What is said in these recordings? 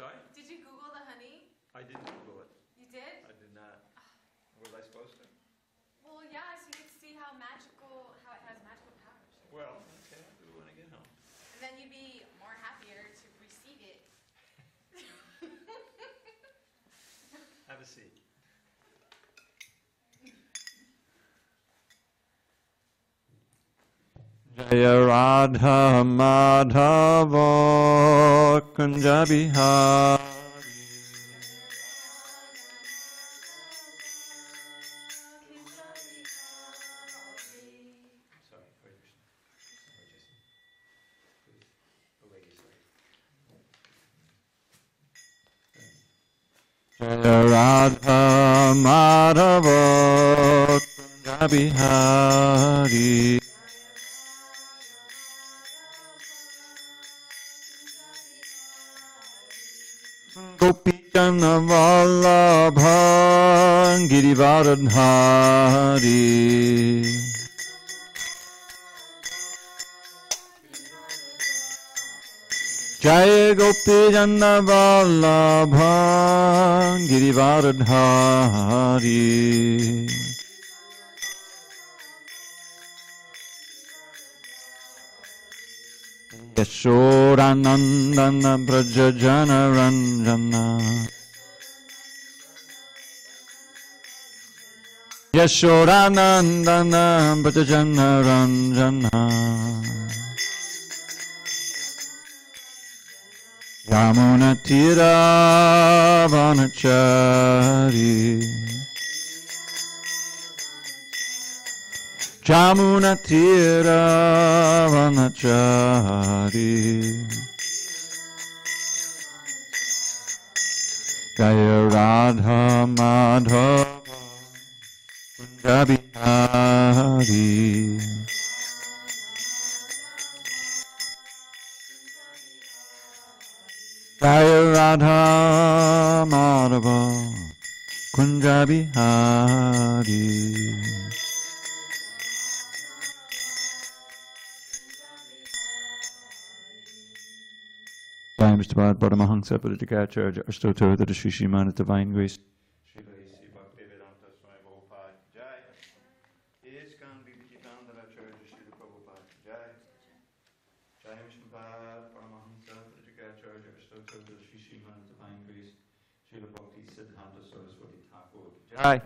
Sorry? Did you Google the honey? I didn't Google it. You did? I did not. Was I supposed to? Well, yeah, so you get to see how it has magical powers. Well, okay, I'll do it when I get home. And then you'd be more happier to receive it. Have a seat. Jaya Radha Madhava Kunja Bihari. Jaya Radha Madhava Kunja Bihari. Gopijana Vallabha Girivardhari. Jaya Gopijana Vallabha Girivardhari. Yashodanandana Brajajana Ranjana. Yashodanandana Brajajana Ranjana. Yamuna Tira Vanachari. Jamuna Tira Vanachari. Jaya Radha Madhava Kunja Bihari. Jaya Radha Madhava Kunja Bihari. Jai Mr. Bhagavad Paramahansa Parajikacharya Ashtoto the Sri Srimad Divine Grace. Srila A.C. Bhaktivedanta Swami Prabhupada Jai. ISKCON Vivekanandacharya Srila Prabhupada Jai. Jai Mr. Bhagavad Paramahansa Parajikacharya Ashtoto the Sri Srimad Divine Grace. Srila Bhakti Siddhanta Saraswati Thakur Jai.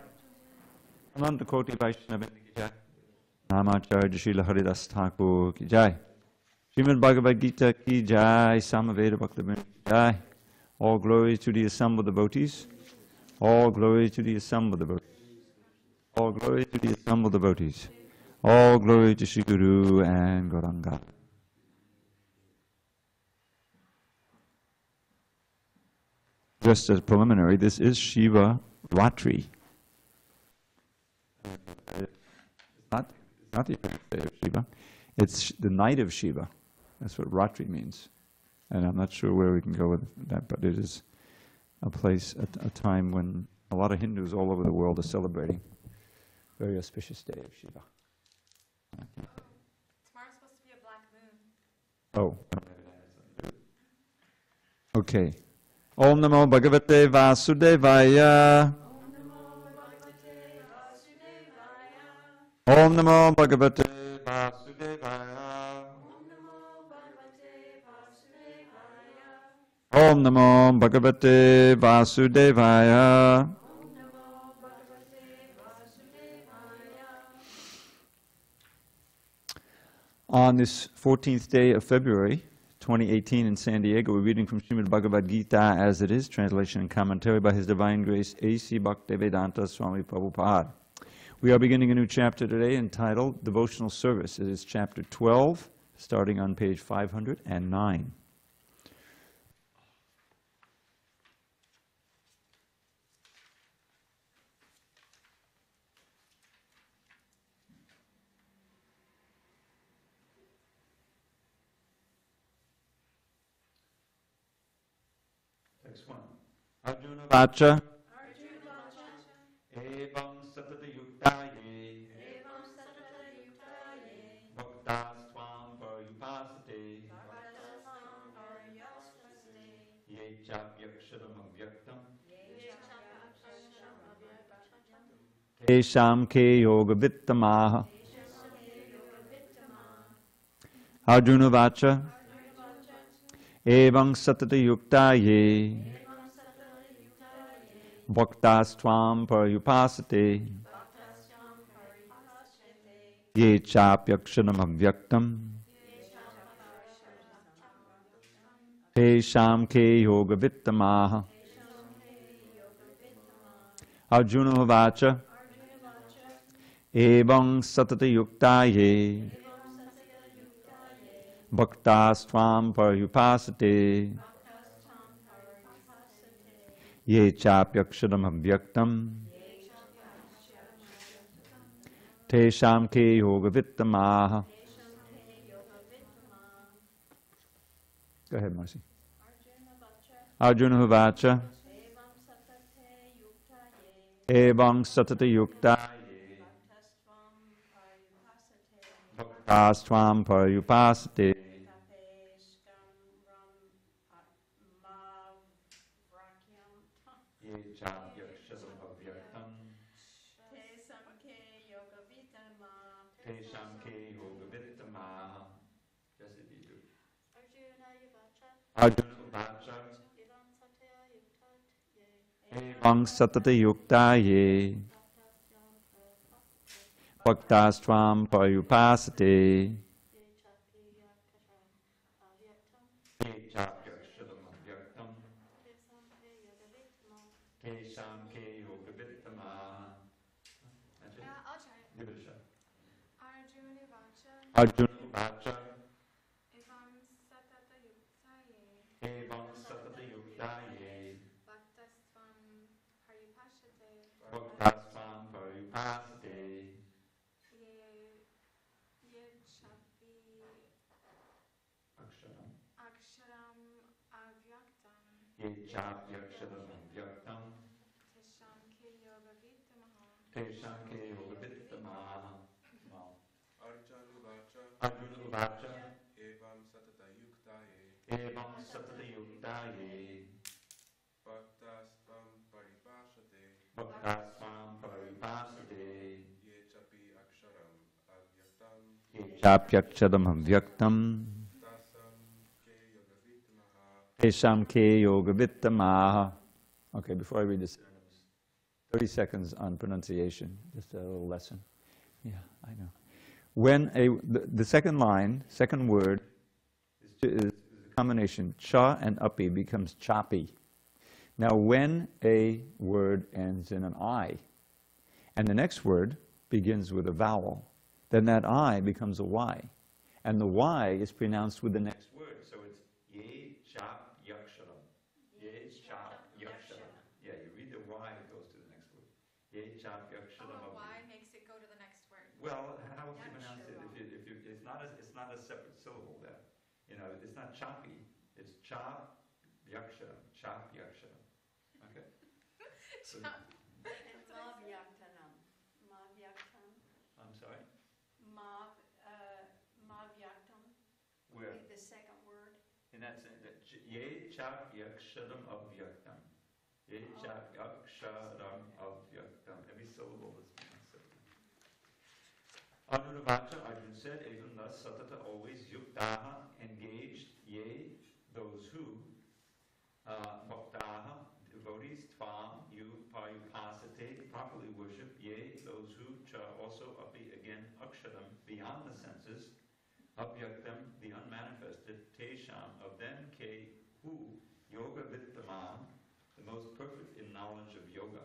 Ananta Koti Vaishnavindi Ki Jai. Namacharya Srila Haridas Thakur Ki Jai. Srimad Bhagavad Gita Ki Jai, Samaveda Bhaktivinoda Ki Jai. All glory to the assembled devotees. All glory to the assembled devotees. All glory to the assembled devotees. All glory to Sri Guru and Gauranga. Just as preliminary, this is Shiva Ratri. It's not the apparent day of Shiva. It's the night of Shiva. That's what Ratri means. And I'm not sure where we can go with that, but it is a place, a time when a lot of Hindus all over the world are celebrating a very auspicious day of Shiva. Tomorrow's supposed to be a black moon. Oh. Okay. Om Namo Bhagavate Vasudevaya. Om Namo Bhagavate Vasudevaya. Om Namo Bhagavate Vasudevaya. On this 14th day of February, 2018 in SanDiego, we're reading from Srimad Bhagavad Gita as it is, translation and commentary by His Divine Grace A.C. Bhaktivedanta Swami Prabhupada. We are beginning a new chapter today entitled Devotional Service. It is chapter 12, starting on page 509. Text 1. Arjuna Vacha. Evam Satata Yuktaye. Bhaktas Tvam Paripasate. Ye Chapya Tesham ke yoga vittamaha. Arjuna vacha. Evam satata yukta ye. Bhaktas tvam parayupasate. Ye chapyakshanam avyaktam. Tesham ke yoga vittamaha. Arjuna vacha. Evam satata yukta ye. Bhaktas tvam parayupasate. Ye chapyakshanam avyaktam. Tesham ke yoga vittamaha. Go ahead, Marcy. Arjuna vacha. Evam satata yukta ye. Bhaktas tvam parayupasate. Ye chapyakshanam avyaktam. Tesham ke yoga vittamaha. Yes, it is. Arjuna vacha. Evam satata yukta ye. Bhaktas tvam parayupasate. Ye chapyakshanam avyaktam. Tesham ke yoga vittamaha. That's it. I'll try it. Give it a shot. Arjuna vacha. Arjuna vacha. Evam satata yuktaye. Evam satata yukta ye. Bhaktasvam paripashate. Bhaktas tvam parayupasate. Ye chapi Aksharam. aksharam avyaktam. Ye chapyakshanam avyaktam. Tesham ke yoga vittamaha. Tesham ke yoga vittamaha. Arjuna vacha. Arjuna vacha. Evam satata yuktaye. Evam satata yukta ye. Bhaktas tvam paripashate. Bhaktas tvam parayupasate. Ye chapi aksharam avyaktam. Ye chapyakshanam avyaktam. Tasam ke yoga vitmaha. Tesham ke yoga vittamaha. Okay, before I read this, 30 seconds on pronunciation, just a little lesson. Yeah, I know. When the second line, second word, is a combination, cha and upi becomes choppy. Now when a word ends in an I, and the next word begins with a vowel, then that I becomes a Y. And the Y is pronounced with the next word, so it's ye chap yaksharam. Ye chap yaksharam. Yeah, you read the Y, it goes to the next word. Ye chap yaksharam. Oh, why makes it go to the next word? Well, how would you pronounce it if you it's not a separate syllable there. You know, it's not choppy. It's chap yaksharam. Chap yaksharam. Okay. So, Mavyaktanam. Mavyaktam. I'm sorry. Mavyaktam. Where? The second word. In that sense, ye chap yaksharam avyaktam. Ye chap yaksharam avyaktam. Every syllable is pronounced separately. Arjuna vacha, Arjuna said, even thus satata always yuktaha, engaged, ye, those who, bhaktaha, devotees, tvam, you, paripasate, properly worship, ye, those who, cha, also, api, again, aksharam, beyond the senses, avyaktam, the unmanifested, tesham, of them, ke, who, yoga vittamam, the most perfect in knowledge of yoga.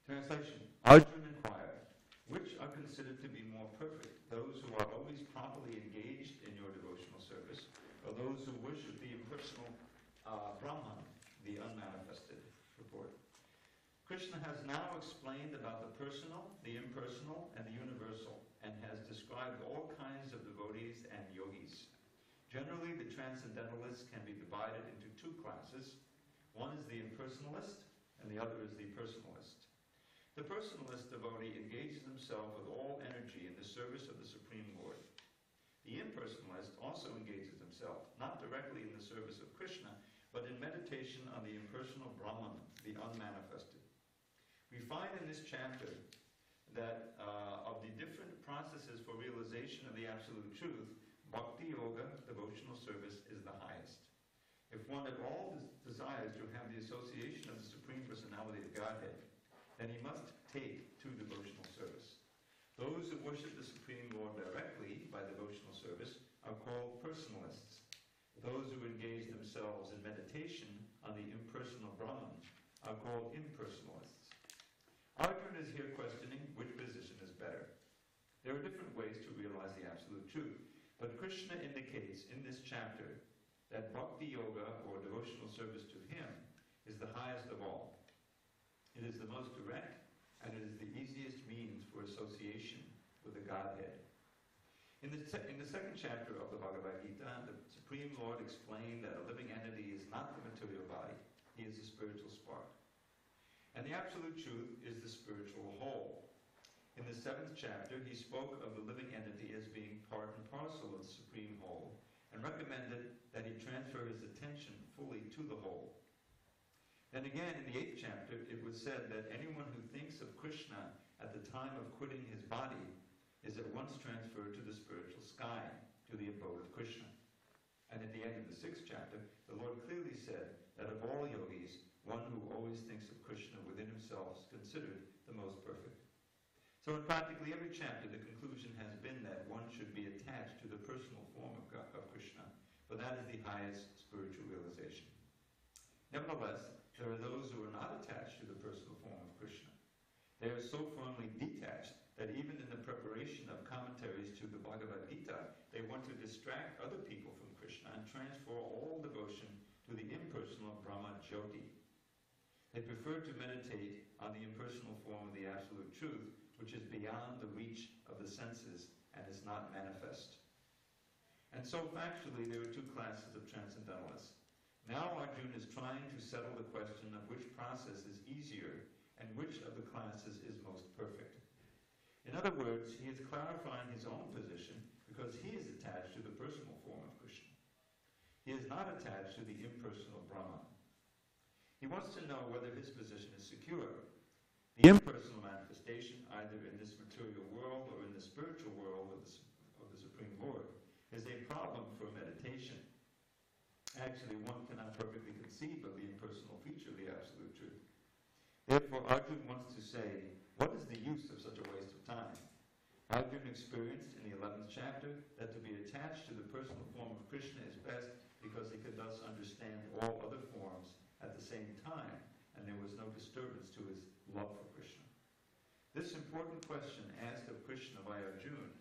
Translation. Arjuna inquired, which are considered to be more perfect, those who are always properly engaged in your devotional service, or those who worship the impersonal Brahman, the unmanifested? Report. Krishna has now explained about the personal, the impersonal, and the universal, and has described all kinds of devotees and yogis. Generally, the transcendentalists can be divided into two classes. One is the impersonalist, and the other is the personalist. The personalist devotee engages himself with all energy in the service of the Supreme Lord. The impersonalist also engages himself, not directly in the service of Krishna, but in meditation on the impersonal Brahman, the unmanifested. We find in this chapter that of the different processes for realization of the Absolute Truth, Bhakti Yoga, devotional service, is the highest. If one at all desires to have the association of the Supreme Personality of Godhead, then he must take to devotional service. Those who worship the Supreme Lord directly by devotional service are called personalists. Those who engage themselves in meditation on the impersonal Brahman are called impersonalists. Arjuna is here questioning which position is better. There are different ways to realize the Absolute Truth, but Krishna indicates in this chapter that Bhakti Yoga, or devotional service to him, is the highest of all. It is the most direct, and it is the easiest means for association with the Godhead. In the second chapter of the Bhagavad Gita, the Supreme Lord explained that a living entity is not the material body, he is a spiritual spark. And the Absolute Truth is the spiritual whole. In the 7th chapter, he spoke of the living entity as being part and parcel of the Supreme Whole, and recommended that he transfer his attention fully to the whole. Then again, in the 8th chapter, it was said that anyone who thinks of Krishna at the time of quitting his body is at once transferred to the spiritual sky, to the abode of Krishna. And at the end of the 6th chapter, the Lord clearly said that of all yogis, one who always thinks of Krishna within himself is considered the most perfect. So in practically every chapter, the conclusion has been that one should be attached to the personal form of Krishna, for that is the highest spiritual realization. Nevertheless, there are those who are not attached to the personal form of Krishna. They are so firmly detached that even in the preparation of commentaries to the Bhagavad Gita, they want to distract other people from Krishna and transfer all devotion to the impersonal Brahma Jyoti. They prefer to meditate on the impersonal form of the Absolute Truth, which is beyond the reach of the senses and is not manifest. And so factually, there are two classes of transcendentalists. Now Arjuna is trying to settle the question of which process is easier and which of the classes is most perfect. In other words, he is clarifying his own position because he is attached to the personal form of Krishna. He is not attached to the impersonal Brahman. He wants to know whether his position is secure. The impersonal manifestation, either in this material world or in the spiritual world of the Supreme Lord, is a problem for meditation. Actually, one cannot perfectly conceive of the impersonal feature of the Absolute Truth. Therefore, Arjuna wants to say, what is the use of such a waste of time? Arjuna experienced in the 11th chapter that to be attached to the personal form of Krishna is best because he could thus understand all other forms at the same time, and there was no disturbance to his love for Krishna. This important question asked of Krishna by Arjuna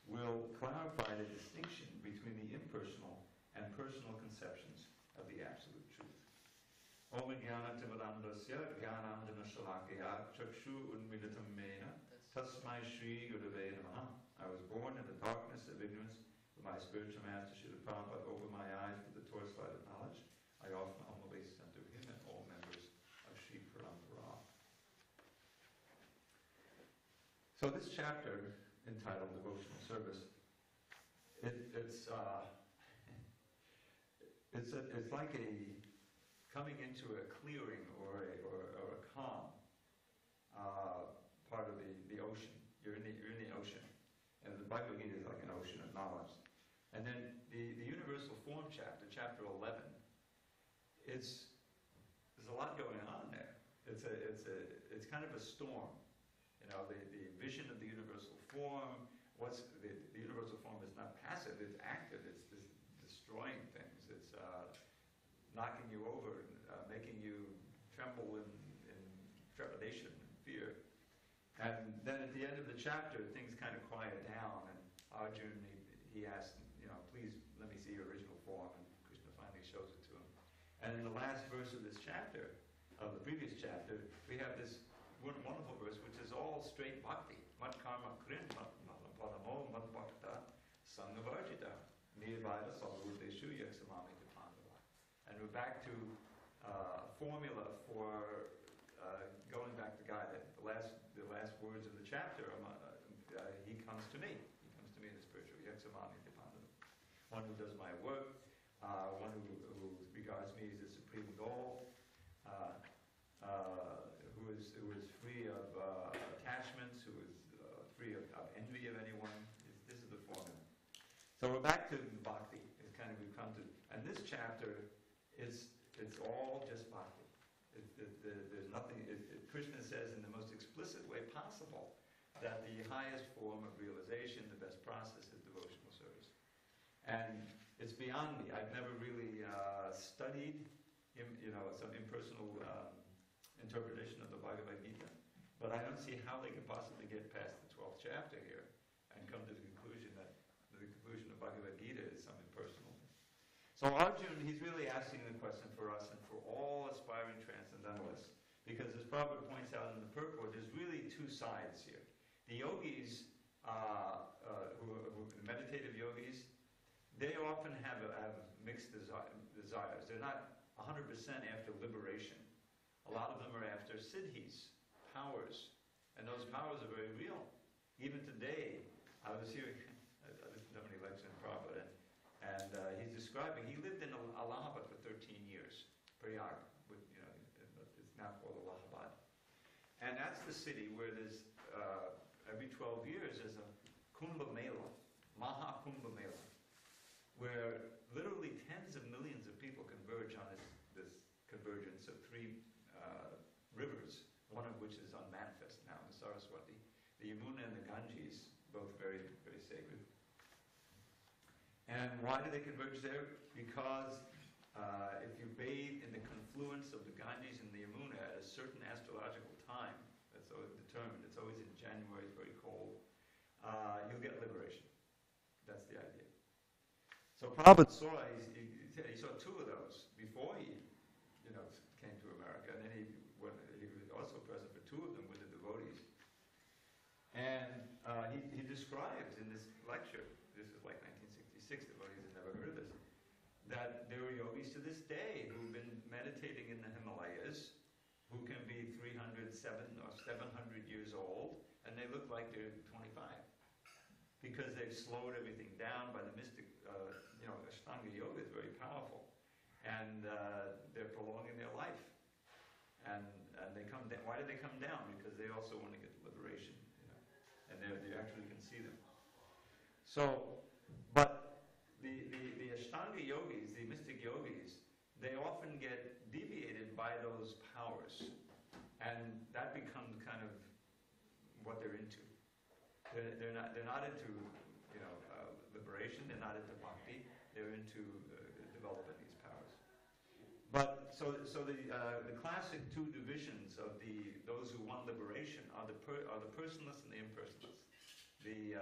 will clarify the distinction between the impersonal and personal conceptions of the Absolute Truth. Om Jnana Timarandasya Jnanandana Shalakaya Chakshu Unmilitam Mena Tasmai Shri Gurave Namaha. I was born in the darkness of ignorance, but my spiritual master Srila Prabhupada opened my eyes to the torchlight of knowledge. I offer my humble obeisance unto him and all members of Sri Parampara. So this chapter, entitled Devotional Service, it's like coming into a clearing or a calm part of the ocean. You're in the ocean, and the Bhagavad Gita is like an ocean of knowledge. And then the Universal Form chapter, chapter 11, there's a lot going on there. It's kind of a storm. You know, the vision of the universal form. The universal form is not passive; it's active. It's destroying things. It's knocking you over, making you tremble in trepidation and fear. And then at the end of the chapter, things kind of quiet down, and Arjuna he asked, please let me see your original form, and Krishna finally shows it to him. And in the last verse of this chapter, of the previous chapter, we have this wonderful verse, which is all straight bhakti. Mat karma krin, mat padamo, mat bhakta, sangavarjita, nirvada salvuteshu yaksamami pandava. And we're back to a formula for going back to God. The last words of the chapter, he comes to me. He comes to me in the spiritual yaksamami pandava. One who does my work, one who regards me as the supreme goal, who is free So we're back to bhakti. It's kind of we've come to, and this chapter it's all just bhakti. There's nothing. Krishna says in the most explicit way possible that the highest form of realization, the best process, is devotional service. And it's beyond me. I've never really studied, some impersonal interpretation of the Bhagavad Gita, but I don't see how they could possibly get past the 12th chapter here and come to the conclusion of Bhagavad Gita is some impersonal thing. So Arjuna, he's really asking the question for us and for all aspiring transcendentalists, because as Prabhupada points out in the purport, there's really two sides here. The yogis, the meditative yogis, they often have mixed desires. They're not 100% after liberation. A lot of them are after siddhis, powers, and those powers are very real. Even today, I was hearing, I listened to many lectures in Prabhupada, and he's describing, he lived in Allahabad for 13 years, Prayag, it's now called Allahabad. And that's the city where there's, every 12 years, there's a Kumbh Mela, Maha Kumbh Mela, where literally tens of millions of people converge on this convergence of three rivers, one of which is unmanifest now, the Saraswati, the Yamuna and the Ganges, both very, very sacred. And why do they converge there? Because if you bathe in the confluence of the Ganges and the Yamuna at a certain astrological time, that's always determined, it's always in January, it's very cold, you'll get liberation. That's the idea. So Prabhupada saw, he saw two of those before he, came to America, and then he was also present for two of them with the devotees. And he describes in this lecture, this is like 1966, devotees have never heard of this, that there are yogis to this day who've been meditating in the Himalayas, who can be 307 or 700 years old, and they look like they're 25. Because they've slowed everything down by the mystic, Ashtanga yoga is very powerful. And they're prolonging their life. And they come down. Why do they come down? Because they also want to get liberation, and they actually can see them. So, but the Ashtanga yogis, the mystic yogis, they often get deviated by those powers. And that becomes kind of what they're into. They're not into liberation. They're not into bhakti. They're into developing these powers. But so the classic two divisions of those who won liberation are the personalists and the impersonalists. The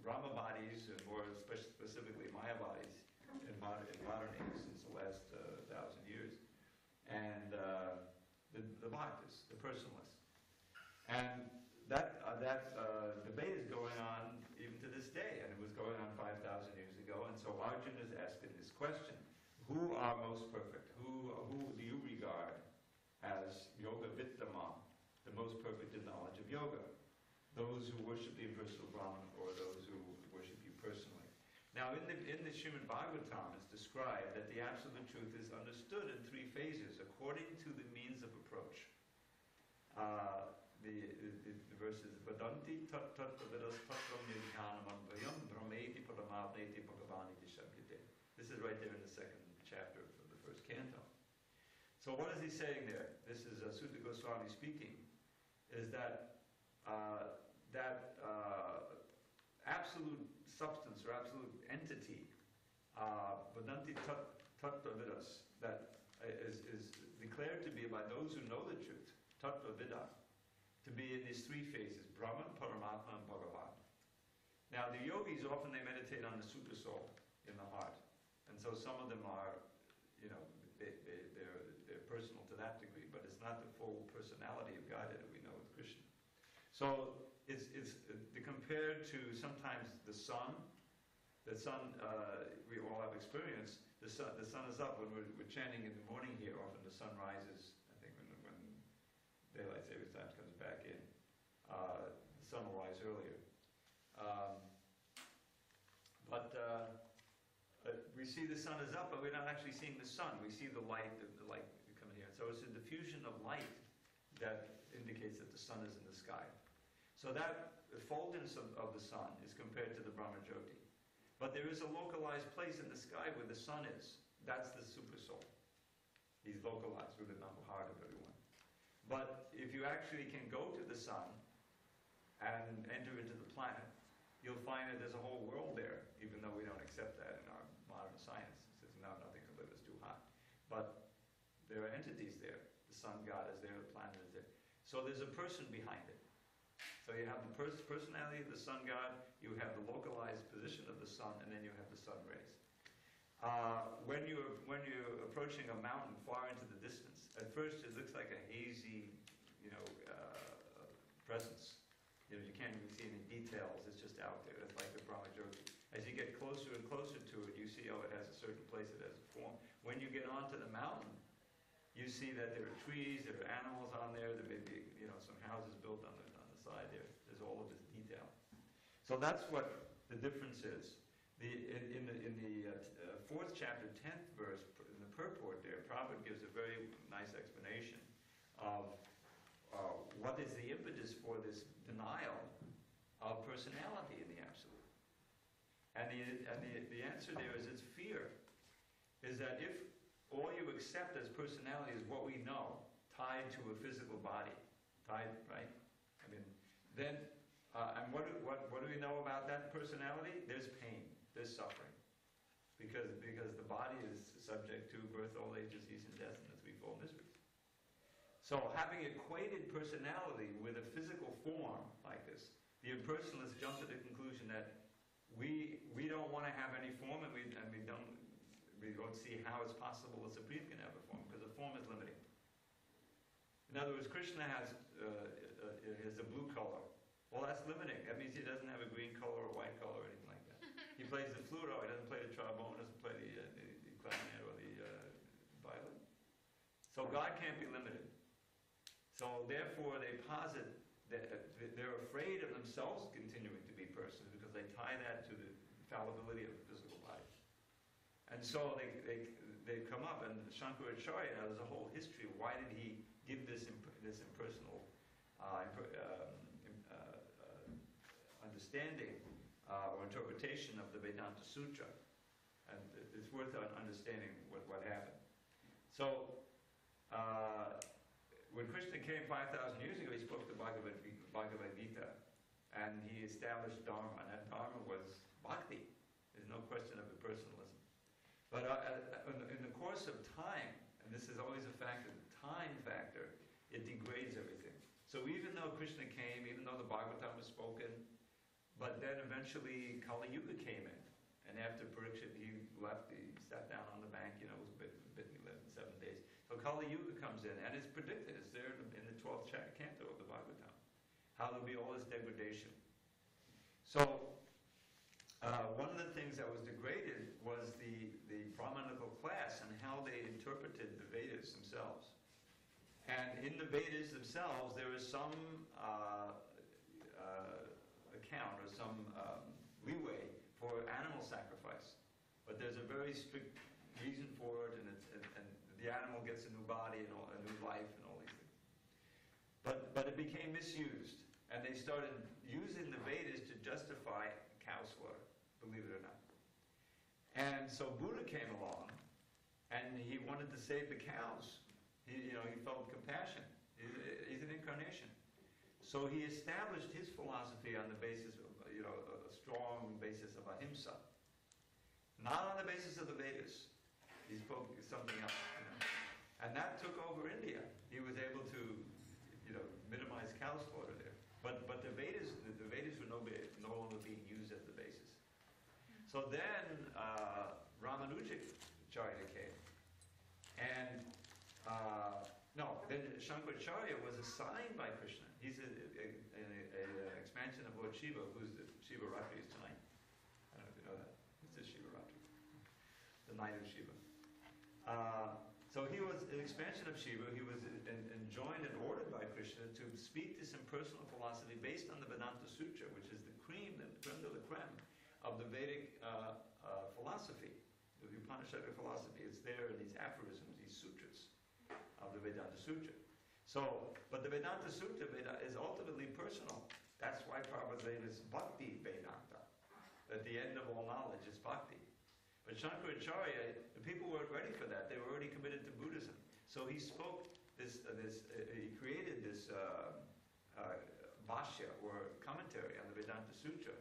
Brahma bodies, and more specifically Maya bodies, in modern age since the last 1,000 years, and the bhaktas, the personalists, and that debate is going on even to this day, and it was going on 5,000 years ago. And so Arjuna is asking this question: who are most perfect? Who do you regard as yoga vittama, the most perfect in knowledge of yoga? Those who worship the impersonal Brahman, or those who worship you personally? Now, in the Srimad Bhagavatam, it's described that the absolute truth is understood in three phases according to the means of approach. The verses Vadanti tattvavidas tatvam nirjnanamambayam brahmeti paramavneti bhagavaniti shabdite. This is right there in the second chapter of the first canto. So what is he saying there? This is Sutta Goswami speaking. Is that absolute substance or absolute entity, Vadanti tattvavidas, that is declared to be by those who know the truth, tattvavida, to be in these three phases: Brahman, Paramatma, and Bhagavan. Now, the yogis often they meditate on the Super Soul in the heart, and so some of them are, they're personal to that degree, but it's not the full personality of God that we know with Krishna. So it's compared to sometimes the sun. The sun, we all have experience. The sun is up when we're chanting in the morning here. Often the sun rises. I think when daylight savings time comes back in, the sun will rise earlier. But we see the sun is up, but we're not actually seeing the sun. We see the light coming here. So it's a diffusion of light that indicates that the sun is in the sky. So that effulgence of the sun is compared to the Brahmajyoti. But there is a localized place in the sky where the sun is. That's the super soul. He's localized within the heart of everyone. But if you actually can go to the sun and enter into the planet, you'll find that there's a whole world there, even though we don't accept that in our modern science. It says, no, nothing can live, it's too hot. But there are entities there. The sun god is there, the planet is there. So there's a person behind it. So you have the personality of the sun god, you have the localized position of the sun, and then you have the sun rays. When you're approaching a mountain far into the distance, at first it looks like a hazy, presence. You can't even see any details. It's just out there. It's like the Brahmajyoti. As you get closer and closer to it, you see, it has a certain place, it has a form. When you get onto the mountain, you see that there are trees, there are animals on there. There may be, some houses built on the side there. There's all of this detail. So that's what the difference is. In the fourth chapter, 10th verse, in the purport there, Prabhupada gives a very nice explanation of what is the impetus for this denial of personality in the Absolute. And the answer there is it's fear. Is that if all you accept as personality is what we know, tied to a physical body, right? I mean, then, and what do we know about that personality? There's pain, there's suffering. Because the body is subject to birth, old age, disease, and death, and the threefold miseries. So having equated personality with a physical form like this, the impersonalists jump to the conclusion that we don't want to have any form, and we don't see how it's possible the Supreme can have a form, because the form is limiting. In other words, Krishna has a blue color. Well, that's limiting. That means he doesn't have a green color or white color or anything like that. He plays the flute, he doesn't play the trombone, doesn't play the clarinet or the violin. So God can't be limited. So therefore they posit that they're afraid of themselves continuing to be persons because they tie that to the fallibility of the physical body. And so they come up, and Shankaracharya, there's a whole history of why did he give this impersonal understanding or interpretation of the Vedanta Sutra. And it's worth understanding what happened. So when Krishna came 5,000 years ago, he spoke the Bhagavad Gita, and he established Dharma, and that Dharma was bhakti. There's no question of impersonalism. But in the course of time, and this is always a factor, the time factor, it degrades everything. So even though Krishna came, even though the Bhagavatam was spoken, but then eventually Kali Yuga came in, and after Parikshit, he left, he sat down on the bank, it was bitten, he lived in 7 days. So Kali Yuga comes in, and it's predicted, it's there in the 12th canto of the Bhagavatam, how there'll be all this degradation. So, one of the things that was degraded was the Brahmanical class and how they interpreted the Vedas themselves. And in the Vedas themselves, there is some account or some leeway for animal sacrifice. But there's a very strict reason for it, and the animal gets a new body and a new life and all these things. But it became misused, and they started using the Vedas to justify cow slaughter, believe it or not. And so Buddha came along, and he wanted to save the cows. He felt compassion. He's an incarnation. So he established his philosophy on the basis of, a strong basis of ahimsa. Not on the basis of the Vedas. He spoke something else. And that took over India. He was able to, minimize cow slaughter there. But the Vedas were no longer being used as the basis. So then Ramanujacharya came. And then Shankaracharya was assigned by Krishna. He's an expansion of Lord Shiva, who's the Shiva Ratri is tonight. I don't know if you know that. This is Shiva Ratri, the night of Shiva. So he was an expansion of Shiva. He was enjoined and ordered by Krishna to speak this impersonal philosophy based on the Vedanta Sutra, which is the creme de la creme of the Vedic philosophy, the Upanishadic philosophy. It's there in these aphorisms, these sutras of the Vedanta Sutra. So, but the Vedanta Sutra is ultimately personal. That's why Prabhupada Vedas Bhakti Vedanta. At the end of all knowledge is Bhakti. But Shankaracharya, the people weren't ready for that. They were already committed to Buddhism. So he spoke he created this bhashya, or commentary on the Vedanta Sutra.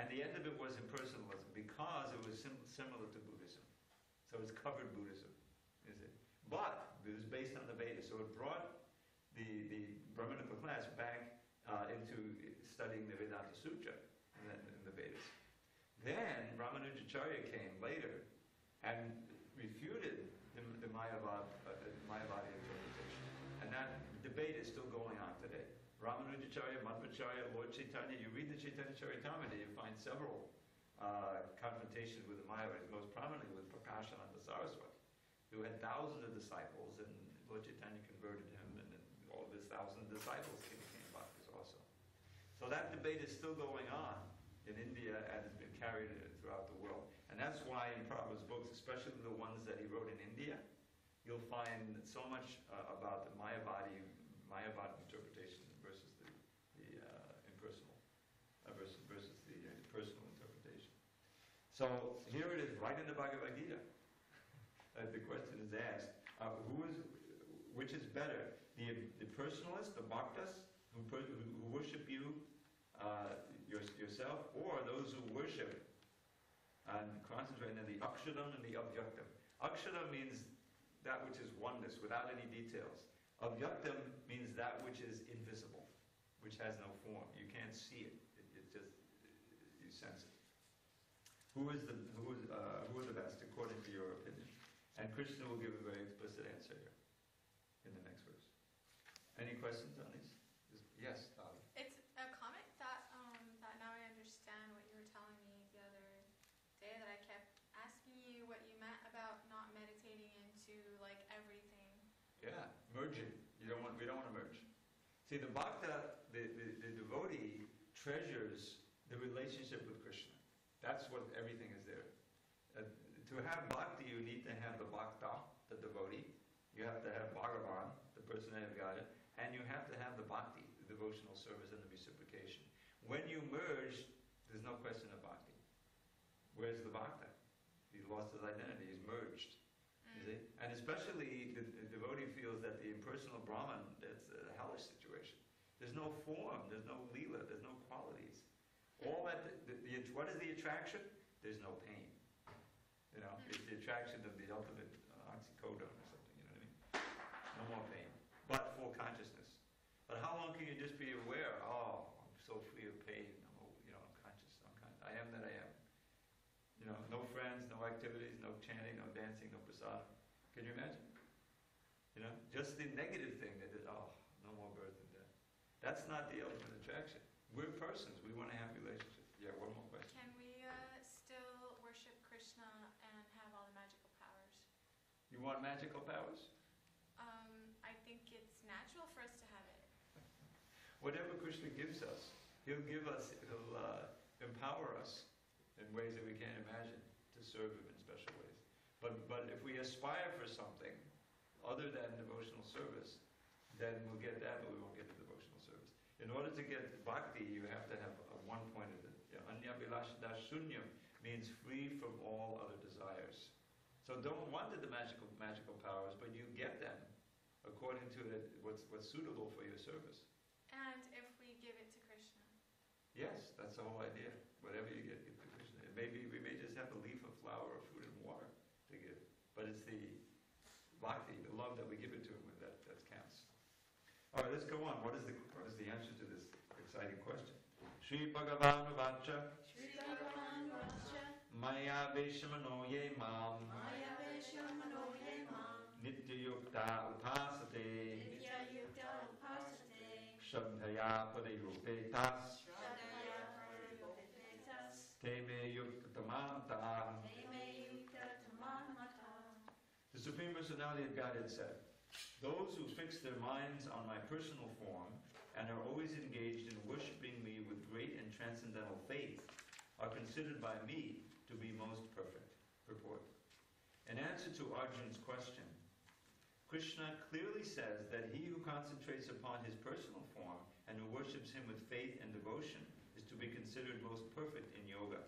And the end of it was impersonalism, because it was similar to Buddhism. So it's covered Buddhism, is it? But it was based on the Vedas. So it brought the Brahminical class back into studying the Vedanta Sutra in the Vedas. Then Ramanujacharya came later and refuted the Mayavadi interpretation. And that debate is still going on today. Ramanujacharya, Madhvacharya, Lord Chaitanya, you read the Chaitanya Charitamrita, you find several confrontations with the Mayavadis, most prominently with Prakashananda Saraswati, who had thousands of disciples, and Lord Chaitanya converted him, and then all of his thousands of disciples became bhaktas also. So that debate is still going on in India and has been carried throughout the world. And that's why in Prabhupada's books, especially the ones that he wrote in India, you'll find so much about the Mayavadi interpretation versus the impersonal, versus the personal interpretation. So here it is, right in the Bhagavad Gita. The question is asked, which is better, the personalists, the bhaktas, who worship you yourself, or those who worship and concentrate on the aksharam and the avyaktam. Aksharam means that which is oneness, without any details. Avyaktam means that which is invisible, which has no form. You can't see it. It's just, you sense it. Who are the best, according to your opinion? And Krishna will give a very explicit answer here in the next verse. Any questions on these? Yes, Dali. It's a comment that now I understand what you were telling me the other day, that I kept asking you what you meant about not meditating into like everything. Yeah, merging. We don't want to merge. See, the bhakta, the devotee treasures the relationship with Krishna. That's what everything is there. To have bhakti, you need to have the bhakta, the devotee. You have to have Bhagavan, the personality of God, and you have to have the bhakti, the devotional service and the reciprocation. When you merge, there's no question of bhakti. Where's the bhakta? He's lost his identity. He's merged. You see? And especially the devotee feels that the impersonal Brahman, that's a hellish situation. There's no form, there's no lila, there's no qualities. All that, what is the attraction? There's no pain. You know, it's the attraction of the ultimate oxycodone or something, you know what I mean? No more pain, but full consciousness. But how long can you just be aware? Oh, I'm so free of pain. I'm conscious. I am that I am. You know, no friends, no activities, no chanting, no dancing, no prasadam. Can you imagine? You know, just the negative thing that is, no more birth and death. That's not the ultimate attraction. We're persons. We want to have relationships. Yeah, one more question. Can we still worship Krishna and have all the magical powers? You want magical powers? I think it's natural for us to have it. Whatever Krishna gives us, he'll empower us in ways that we can't imagine to serve him in special ways. But if we aspire for something other than devotional service, then we'll get that, but we won't get the devotional service. In order to get bhakti, you have to have one point of it. Anyabhilasha shunyam means free from all other desires. So don't want the magical powers, but you get them according to what's suitable for your service. And if we give it to Krishna? Yes, that's the whole idea. Whatever you get, give to Krishna. We may just have a leaf of flower or food and water to give, but it's the bhakti, the love that we give it to him, that counts. All right, let's go on. What is the answer to this exciting question? Shri Bhagavan Vacha Maya Veshamano Ye Mam Nitya Yukta Upasate Shabdhaya Padayopetas Teme Yukta Tamanta. The Supreme Personality of Godhead said, "Those who fix their minds on my personal form and are always engaged in worshiping me with great and transcendental faith are considered by me to be most perfect." Purport. In answer to Arjun's question, Krishna clearly says that he who concentrates upon his personal form and who worships him with faith and devotion is to considered most perfect in yoga.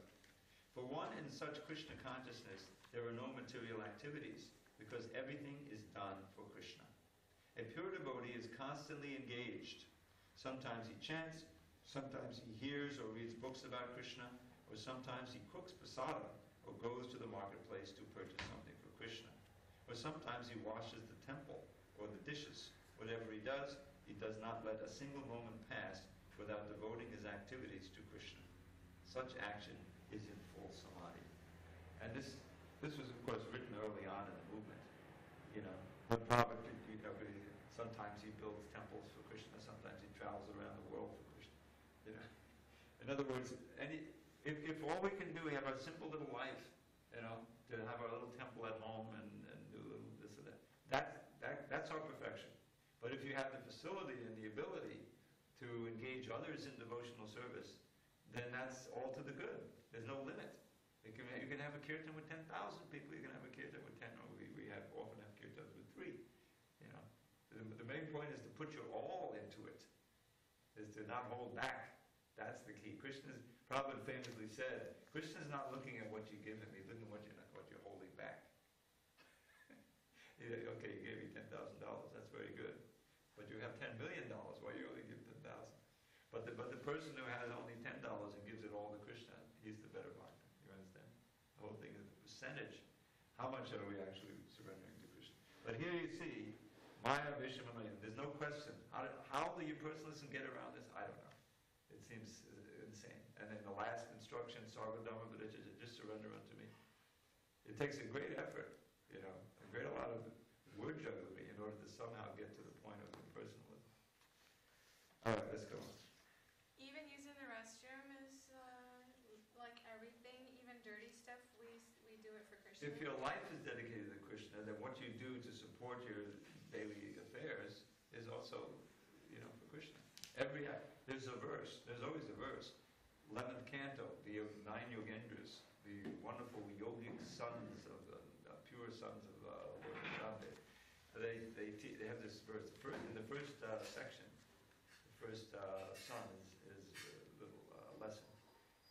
For one in such Krishna consciousness, there are no material activities, because everything is done for Krishna. A pure devotee is constantly engaged. Sometimes he chants, sometimes he hears or reads books about Krishna, or sometimes he cooks prasadam, or goes to the marketplace to purchase something for Krishna. Or sometimes he washes the temple, or the dishes. Whatever he does not let a single moment pass without devoting his activities to Krishna. Such action is in full samadhi. And this was, of course, written early on in the movement. But Prabhupada, sometimes he builds temples for Krishna, sometimes he travels around the world for Krishna. In other words, if all we can do, we have our simple little life, to have our little temple at home and do a little this and that, that's our perfection. But if you have the facility and the ability to engage others in devotional service, then that's all to the good. There's no limit. You can have a kirtan with 10,000 people. You can have a kirtan with 10. Or we often have kirtans with 3. The main point is to put your all into it. Is to not hold back. That's the key. Prabhupada famously said, Krishna's not looking at what you give him. He's looking at what you're holding back. Okay, he gave you $10,000. That's very good. But you have $10 million. Why you only give 10,000? But the person who has only $10 and gives it all to Krishna, he's the better bhakta. You understand? The whole thing is the percentage. How much are we actually surrendering to Krishna? But here you see, Maya Vishwamanayam. There's no question. How do you personalism get around this? I don't know. It seems insane. And then the last instruction, Sarvadharma Parityajya, just surrender unto me. It takes a great effort, a lot of word jugglery in order to somehow get to the point of impersonalism. All right, let's go on. Even using the restroom is like everything, even dirty stuff, we do it for Krishna. If your life is dedicated to Krishna, then what you do to support your daily affairs is also, for Krishna. There's a verse. There's always a verse. 11th canto, the 9 yogendras, the wonderful yogic sons of pure sons of Lord Dravida. They have this verse. In the first section, the first son is a little lesson.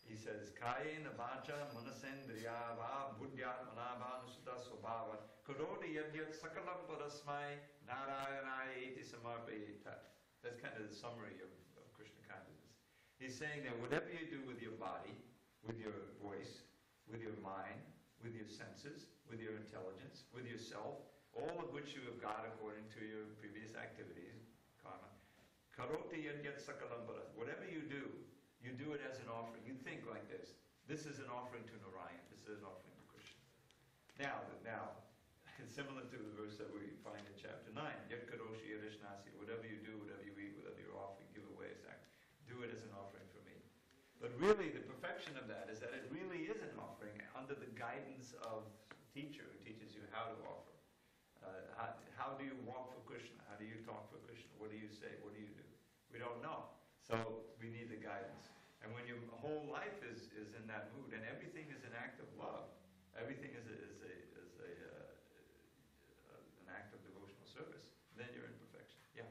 He says, Kayena vacha manasendriyava buddhyatmanava nusutta svabhava karoti yadyat sakalam parasmai narayanaya iti samarpayeta. That's kind of the summary of Krishna consciousness. He's saying that whatever you do with your body, with your voice, with your mind, with your senses, with your intelligence, with yourself, all of which you have got according to your previous activities, karma, karoti yadyat sakalam paras. Whatever you do it as an offering. You think like this. This is an offering to Narayan. This is an offering to Krishna. Now, it's similar to the verse that we find in chapter 9. Yat karoshi yarishnasi. Whatever you do, whatever you eat, whatever you're offering, give away a sacrifice. Do it as an offering for me. But really, the perfection of that is that it really is an offering under the guidance of a teacher who teaches you how to offer. How do you walk for Krishna? How do you talk for Krishna? What do you say? What do you do? We don't know. So we need the guidance. And when your whole life is in that mood, and everything is an act of love, everything is an act of devotional service, then you're in perfection. Yeah.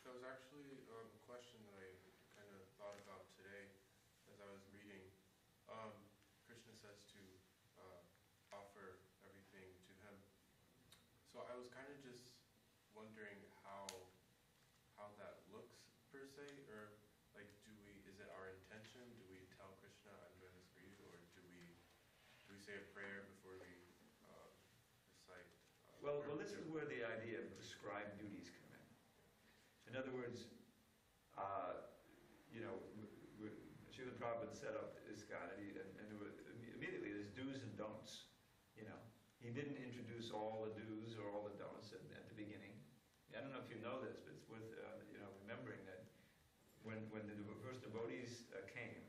That was actually a question that I kind of thought about today as I was reading. Krishna says to offer everything to him. So I was kind of just wondering how that looks per se, or like, is it our intention? Do we tell Krishna, I'm doing this for you, or do we say a prayer before we recite? Well, this is where the idea of prescribed duties come in. In other words, Srila Prabhupada set up ISKCON, and immediately there's do's and don'ts. He didn't introduce all the do's or all the don'ts at the beginning. I don't know if you know this, but it's worth remembering that when the first devotees came,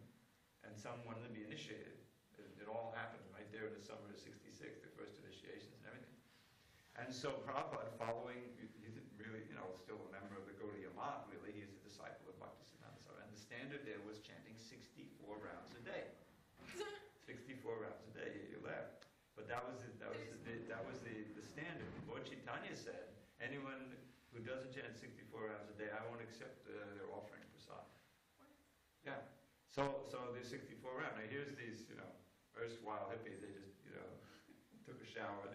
and some wanted to be initiated, it all happened right there in the summer of '66, the first initiations and everything. And so Prabhupada, he didn't really, still a member of the Gaudiya Math, really, he's a disciple of Bhaktisiddhanta Saraswati. And the standard there was chanting 64 rounds a day. 64 rounds a day, you laugh. But that was the standard. Lord Chaitanya said, anyone who doesn't chant 64 rounds a day, I won't accept their offering prasad. Yeah. So there's 64 rounds. Now here's these, erstwhile hippies. They just, took a shower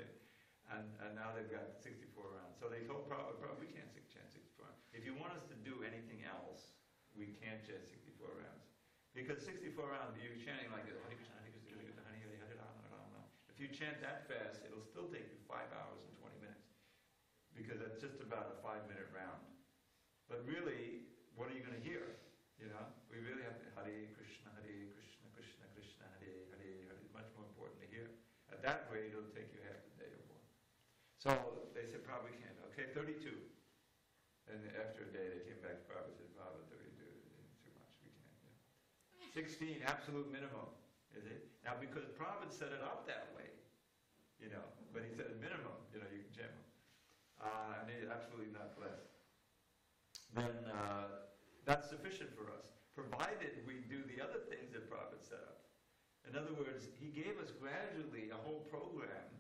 and now they've got 64 rounds. So they told Prabhupada, we can't chant 64 rounds. If you want us to do anything else, we can't chant 64 rounds. Because 64 rounds, you're chanting like this, Hare Krishna, Hare Krishna, Hare Krishna, Hare Hare, Hare Rama, Hare Rama. If you chant that fast, it'll still take you 5 hours and 20 minutes. Because that's just about a 5-minute round. But really, what are you going to hear? We really have to Hare Krishna, Krishna Krishna, Hare Hare, Hare. It's much more important to hear. At that rate, it'll take you half the day or more. So they said, Prabhupada, we can't. Okay, 32. And after a day, they came back to Prabhupada and said, Prabhupada, 32 is too much. We can't. 16, absolute minimum, is it? Now, because Prabhupada set it up that way, but he said a minimum, you can chant them. And it's absolutely not less. Then that's sufficient for us, provided we do the other things that Prabhupada set up. In other words, he gave us gradually a whole program,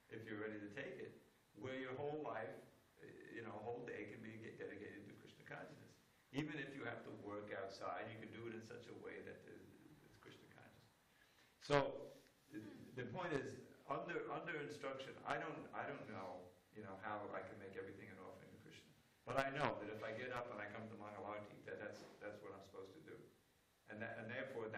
if you're ready to take it, where your whole life, a whole day can be dedicated to Krishna consciousness. Even if you have to work outside, you can do it in such a way that it's Krishna conscious. So the point is, under instruction, I don't know, how I can make everything an offering to Krishna. But I know that if I get up and I come to Bhagavad-gita, that's what I'm supposed to do. And therefore,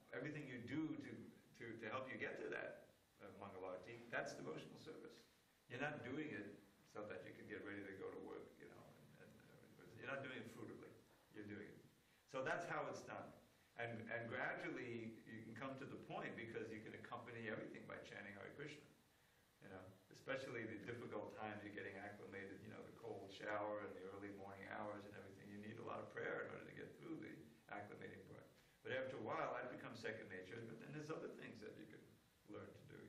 everything you do to help you get to that Bhagavad-gita, that's devotional service. You're not doing it so that you can get ready to go to work, and you're not doing it fruitively. You're doing it. So that's how it's done. And gradually you can come to the point because you can accompany everything by chanting Hare Krishna. Especially the difficult times you're getting acclimated, the cold shower and the early morning hours and everything. You need a lot of prayer in order to get through the acclimating part. But after a while, that becomes second nature. But then there's other things that you can learn to do,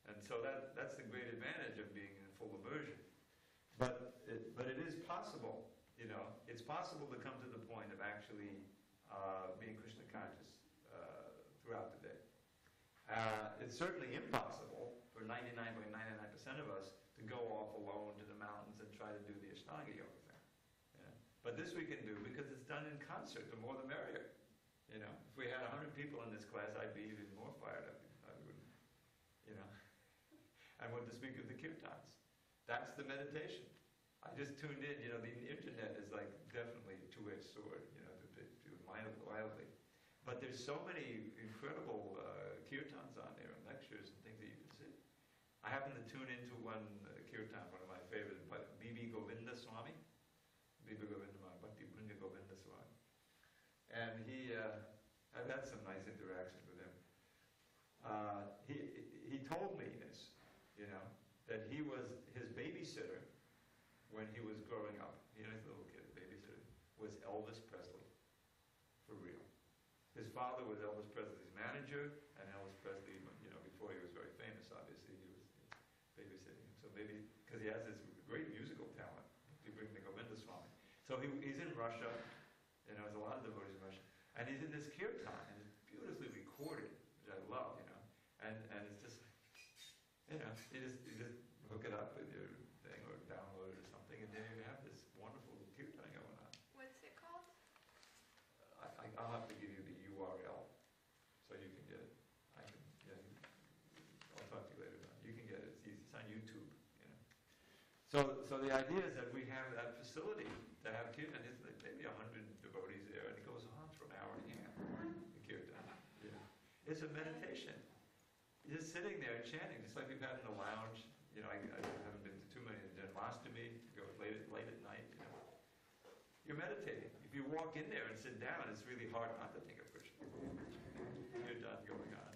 And so that's the great advantage of being in full immersion. But it is possible, It's possible to come to the point of actually being Krishna conscious throughout the day. It's certainly impossible for 99.99% of us to go off alone to the mountains and try to do the Ashtanga yoga thing. But this we can do because it's done in concert. The more the merrier. If we had 100 people in this class, I'd be even more fired up. I wouldn't, And what to speak of the kirtans. That's the meditation. I just tuned in. The internet is like definitely a two-edged sword. To wildly. But there's so many incredible kirtans on there and lectures and things that you can see. I happen to tune into one kirtan, one of my favorites, by B.B. Govinda Swami. B.B. Govinda, Bhakti Punya Govinda Swami. And I've had some nice interactions with him. He told me this, that he was his babysitter when he was growing up. His little kid, babysitter, was Elvis Presley, for real. His father was Elvis Presley's manager, and Elvis Presley, before he was very famous, obviously, he was babysitting him. So maybe, because he has this great musical talent, to bring the Govinda Swami. So he's in Russia, there's a lot of devotees in Russia, and he's in this kirtan, and it's beautifully recorded, which I love, and it's just, you just hook it up with your thing or download it or something, and then you have this wonderful kirtan going on. What's it called? I'll have to give you the URL so you can get it. I'll talk to you later about it. You can get it. It's easy. It's on YouTube. So the idea is that we have that facility to have kirtan. It's like maybe 100 devotees there, and it goes on for an hour and a half. The kirtan. It's a meditation. You're just sitting there and chanting, just like we've had in the lounge. I haven't been to too many. Janmashtami, go late at night. You're meditating. If you walk in there and sit down, it's really hard not to think of Krishna. You're done going on,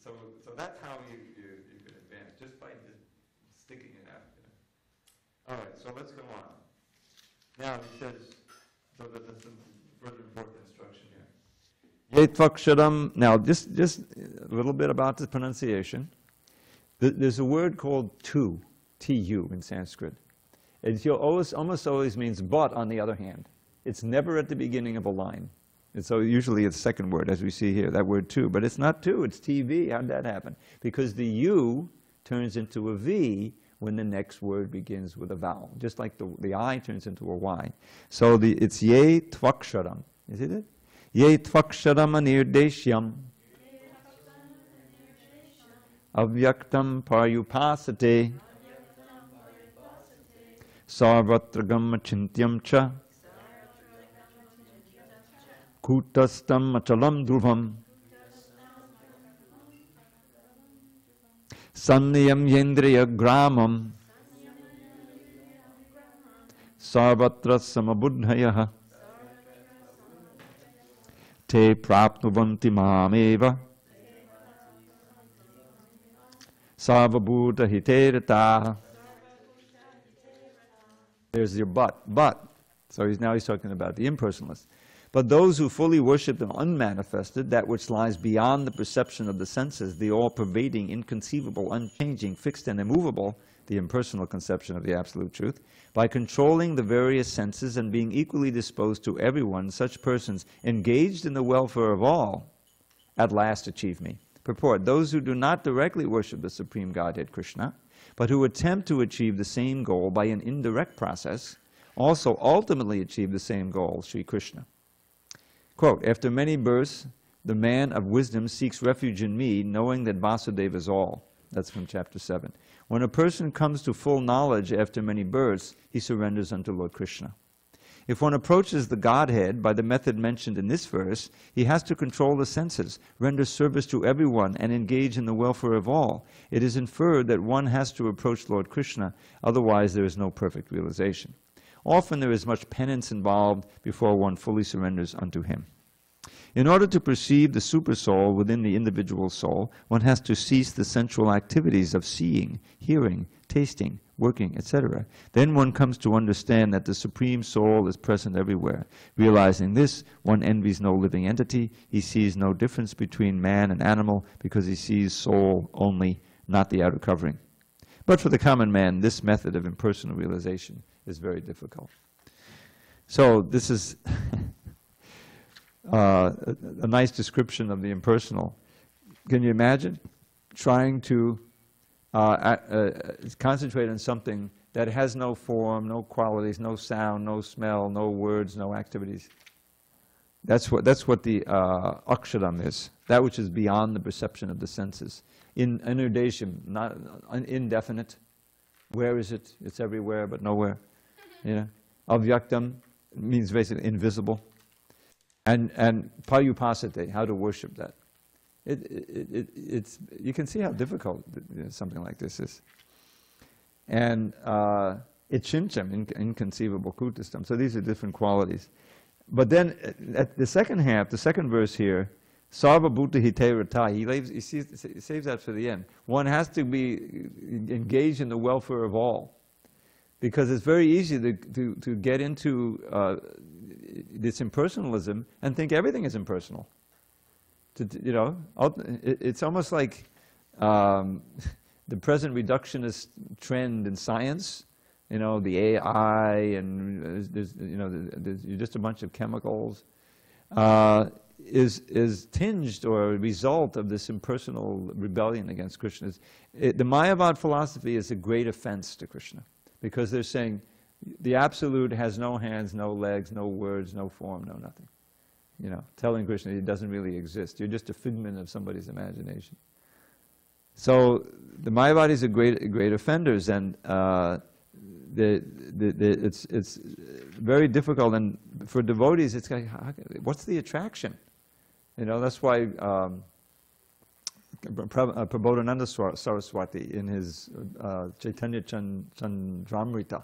So that's how you can advance, just by just sticking it out, All right, so let's go on. Now he says, so that there's some further important instruction here. Yetvaksharam. Now just a little bit about the pronunciation. There's a word called tu, T-U in Sanskrit. It almost always means but on the other hand. It's never at the beginning of a line. And so usually it's the second word, as we see here, that word tu. But it's not tu, it's TV. How did that happen? Because the U turns into a V when the next word begins with a vowel, just like the I turns into a Y. So it's ye tvaksharam. You see that? Ye tvaksharam anirdeshyam avyaktam paryupasate sarvatragam achintyam cha kutastam achalam dhruvam sanniyam yendriya gramam sarvatra samabudhayah te prapnuvanti mameva sarvabhuta hiterata. There's your but. So now he's talking about the impersonalists. But those who fully worship the unmanifested, that which lies beyond the perception of the senses, the all-pervading, inconceivable, unchanging, fixed and immovable, the impersonal conception of the absolute truth, by controlling the various senses and being equally disposed to everyone, such persons engaged in the welfare of all, at last achieve me. Purport: those who do not directly worship the Supreme Godhead Krishna, but who attempt to achieve the same goal by an indirect process, also ultimately achieve the same goal, Sri Krishna. Quote, after many births, the man of wisdom seeks refuge in me, knowing that Vasudeva is all. That's from chapter 7. When a person comes to full knowledge after many births, he surrenders unto Lord Krishna. If one approaches the Godhead by the method mentioned in this verse, he has to control the senses, render service to everyone, and engage in the welfare of all. It is inferred that one has to approach Lord Krishna, otherwise there is no perfect realization. Often there is much penance involved before one fully surrenders unto him. In order to perceive the supersoul within the individual soul, one has to cease the sensual activities of seeing, hearing, tasting, working, etc. Then one comes to understand that the Supreme Soul is present everywhere. Realizing this, one envies no living entity. He sees no difference between man and animal because he sees soul only, not the outer covering. But for the common man, this method of impersonal realization is very difficult. So this is a nice description of the impersonal. Can you imagine trying to concentrate on something that has no form, no qualities, no sound, no smell, no words, no activities? That's what the aksharam is, that which is beyond the perception of the senses. In anudesham, not indefinite. Where is it? It's everywhere, but nowhere. You know, avyaktam means basically invisible, and payupasate, how to worship that. It's you can see how difficult something like this is. And ichincham, inconceivable, kutastam. So these are different qualities. But then at the second half, the second verse here, sarva bhuta hiterata, he saves that for the end. One has to be engaged in the welfare of all. Because it's very easy to get into this impersonalism and think everything is impersonal. It's almost like the present reductionist trend in science. You know, the AI and there's just a bunch of chemicals is tinged or a result of this impersonal rebellion against Krishna. The Mayavad philosophy is a great offense to Krishna. Because they're saying the Absolute has no hands, no legs, no words, no form, no nothing. You know, telling Krishna he doesn't really exist. You're just a figment of somebody's imagination. So the Mayavadis are great offenders, and it's very difficult. And for devotees, it's like, what's the attraction? You know, that's why Prabodhananda Saraswati in his Chaitanya Chandramrita,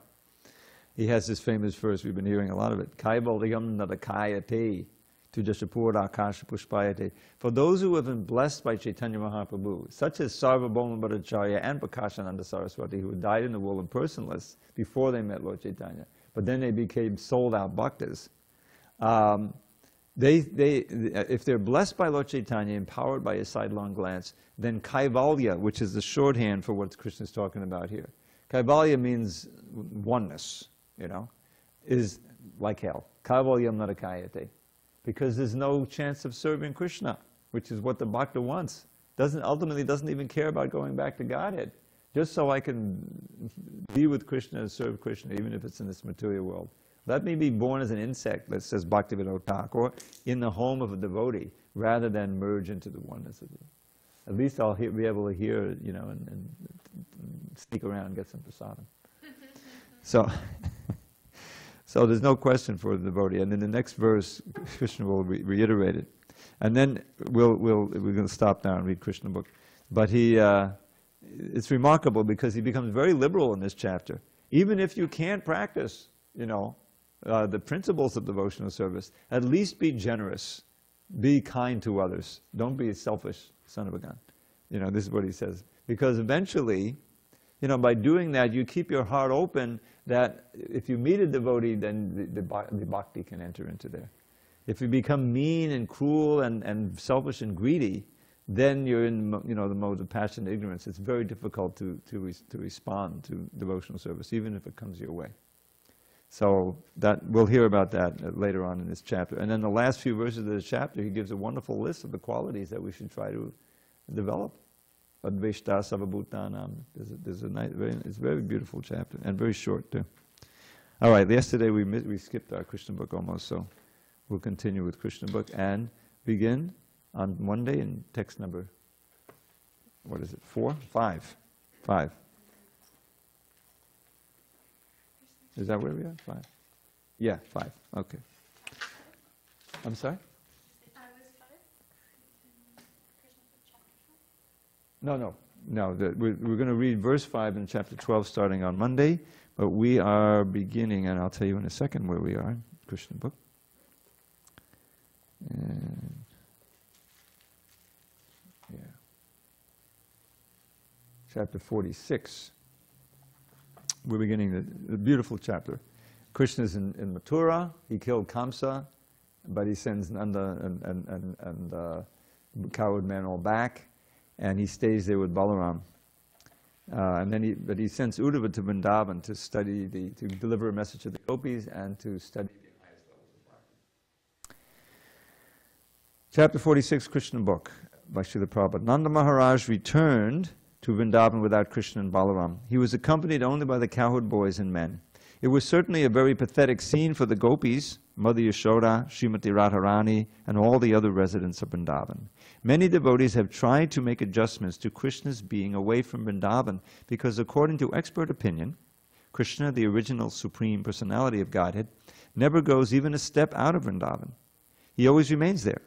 he has this famous verse, we've been hearing a lot of it, Kaivalyam nadakayate tujashapura akasha pushpayate. For those who have been blessed by Chaitanya Mahaprabhu, such as Sarvabhauma Bhattacharya and Prakashananda Saraswati, who died in the world of impersonalists before they met Lord Chaitanya, but then they became sold-out bhaktas. If they're blessed by Lord Chaitanya, empowered by his sidelong glance, then Kaivalya, which is the shorthand for what Krishna is talking about here. Kaivalya means oneness, you know, is like hell. Kaivalyam nadakayate. Because there's no chance of serving Krishna, which is what the bhakta wants. Ultimately doesn't even care about going back to Godhead. Just so I can be with Krishna and serve Krishna, even if it's in this material world. Let me be born as an insect, that says Bhaktivinoda Thakur, in the home of a devotee, rather than merge into the oneness of it. At least I'll be able to hear, you know, and sneak around and get some prasadam. So, so there's no question for the devotee. And in the next verse, Krishna will reiterate it. And then we're going to stop now and read Krishna book. But it's remarkable because he becomes very liberal in this chapter. Even if you can't practice, you know, the principles of devotional service, at least be generous. Be kind to others. Don't be a selfish son of a gun. You know, this is what he says. Because eventually, you know, by doing that, you keep your heart open that if you meet a devotee, then the bhakti can enter into there. If you become mean and cruel and selfish and greedy, then you're in, you know, the modes of passion and ignorance. It's very difficult to respond to devotional service, even if it comes your way. So that we'll hear about that later on in this chapter. And then the last few verses of this chapter, he gives a wonderful list of the qualities that we should try to develop. Adveshta Savabhutanam. There's a nice, it's a very beautiful chapter and very short too. All right, yesterday we skipped our Krishna book almost, so we'll continue with Krishna book and begin on Monday in text number, what is it, 4? 5. 5. Is that where we are? 5. Yeah, 5. Okay. I'm sorry? No. We're going to read verse 5 in chapter 12 starting on Monday, but we are beginning, and I'll tell you in a second where we are in Krishna book. And yeah. Chapter 46. We're beginning the beautiful chapter. Krishna's in Mathura. He killed Kamsa, but he sends Nanda and coward men all back, and he stays there with Balaram. And then he sends Uddhava to Vrindavan to study to deliver a message to the gopis and to study the highest levels of bhakti. Chapter 46, Krishna book by Srila Prabhupada. Nanda Maharaj returned to Vrindavan without Krishna and Balaram. He was accompanied only by the cowherd boys and men. It was certainly a very pathetic scene for the gopis, Mother Yashoda, Srimati Radharani, and all the other residents of Vrindavan. Many devotees have tried to make adjustments to Krishna's being away from Vrindavan because according to expert opinion, Krishna, the original Supreme Personality of Godhead, never goes even a step out of Vrindavan. He always remains there.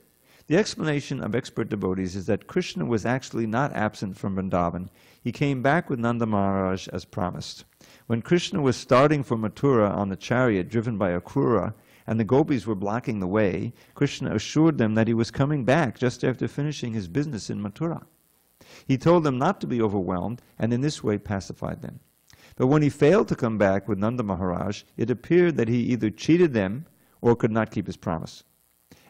The explanation of expert devotees is that Krishna was actually not absent from Vrindavan. He came back with Nanda Maharaj as promised. When Krishna was starting for Mathura on the chariot driven by Akrura, and the gopis were blocking the way, Krishna assured them that he was coming back just after finishing his business in Mathura. He told them not to be overwhelmed, and in this way pacified them. But when he failed to come back with Nanda Maharaj, it appeared that he either cheated them or could not keep his promise.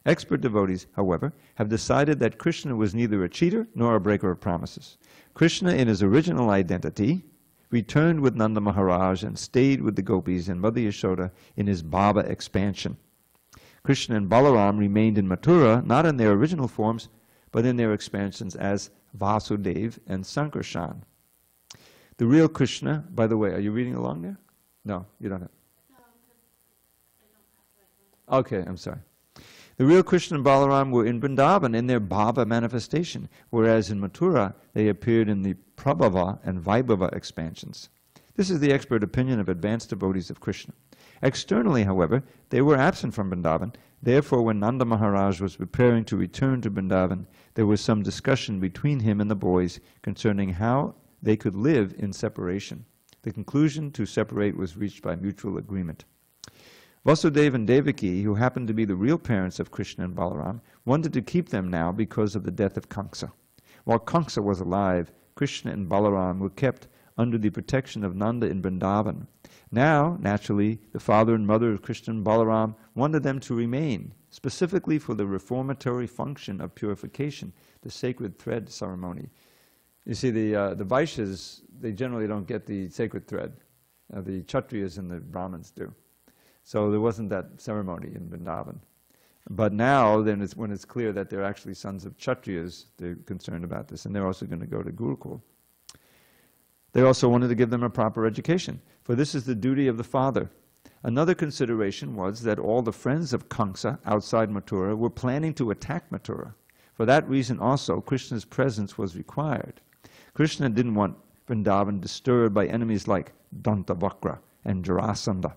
Expert devotees, however, have decided that Krishna was neither a cheater nor a breaker of promises. Krishna, in his original identity, returned with Nanda Maharaj and stayed with the gopis and Mother Yashoda in his Baba expansion. Krishna and Balaram remained in Mathura, not in their original forms, but in their expansions as Vasudev and Sankarshan. The real Krishna, by the way, are you reading along there? No, you don't have. No, I don't have Okay, I'm sorry. The real Krishna and Balaram were in Vrindavan in their Bhava manifestation, whereas in Mathura they appeared in the Prabhava and Vaibhava expansions. This is the expert opinion of advanced devotees of Krishna. Externally, however, they were absent from Vrindavan. Therefore, when Nanda Maharaj was preparing to return to Vrindavan, there was some discussion between him and the boys concerning how they could live in separation. The conclusion to separate was reached by mutual agreement. Vasudeva and Devaki, who happened to be the real parents of Krishna and Balaram, wanted to keep them now because of the death of Kamsa. While Kamsa was alive, Krishna and Balaram were kept under the protection of Nanda in Vrindavan. Now, naturally, the father and mother of Krishna and Balaram wanted them to remain, specifically for the reformatory function of purification, the sacred thread ceremony. You see, the Vaishyas, they generally don't get the sacred thread. The Kshatriyas and the Brahmins do. So there wasn't that ceremony in Vrindavan. But now, then, when it's clear that they're actually sons of Kshatriyas, they're concerned about this, and they're also going to go to Gurukul. They also wanted to give them a proper education, for this is the duty of the father. Another consideration was that all the friends of Kamsa outside Mathura were planning to attack Mathura. For that reason also, Krishna's presence was required. Krishna didn't want Vrindavan disturbed by enemies like Dantavakra and Jarasandha.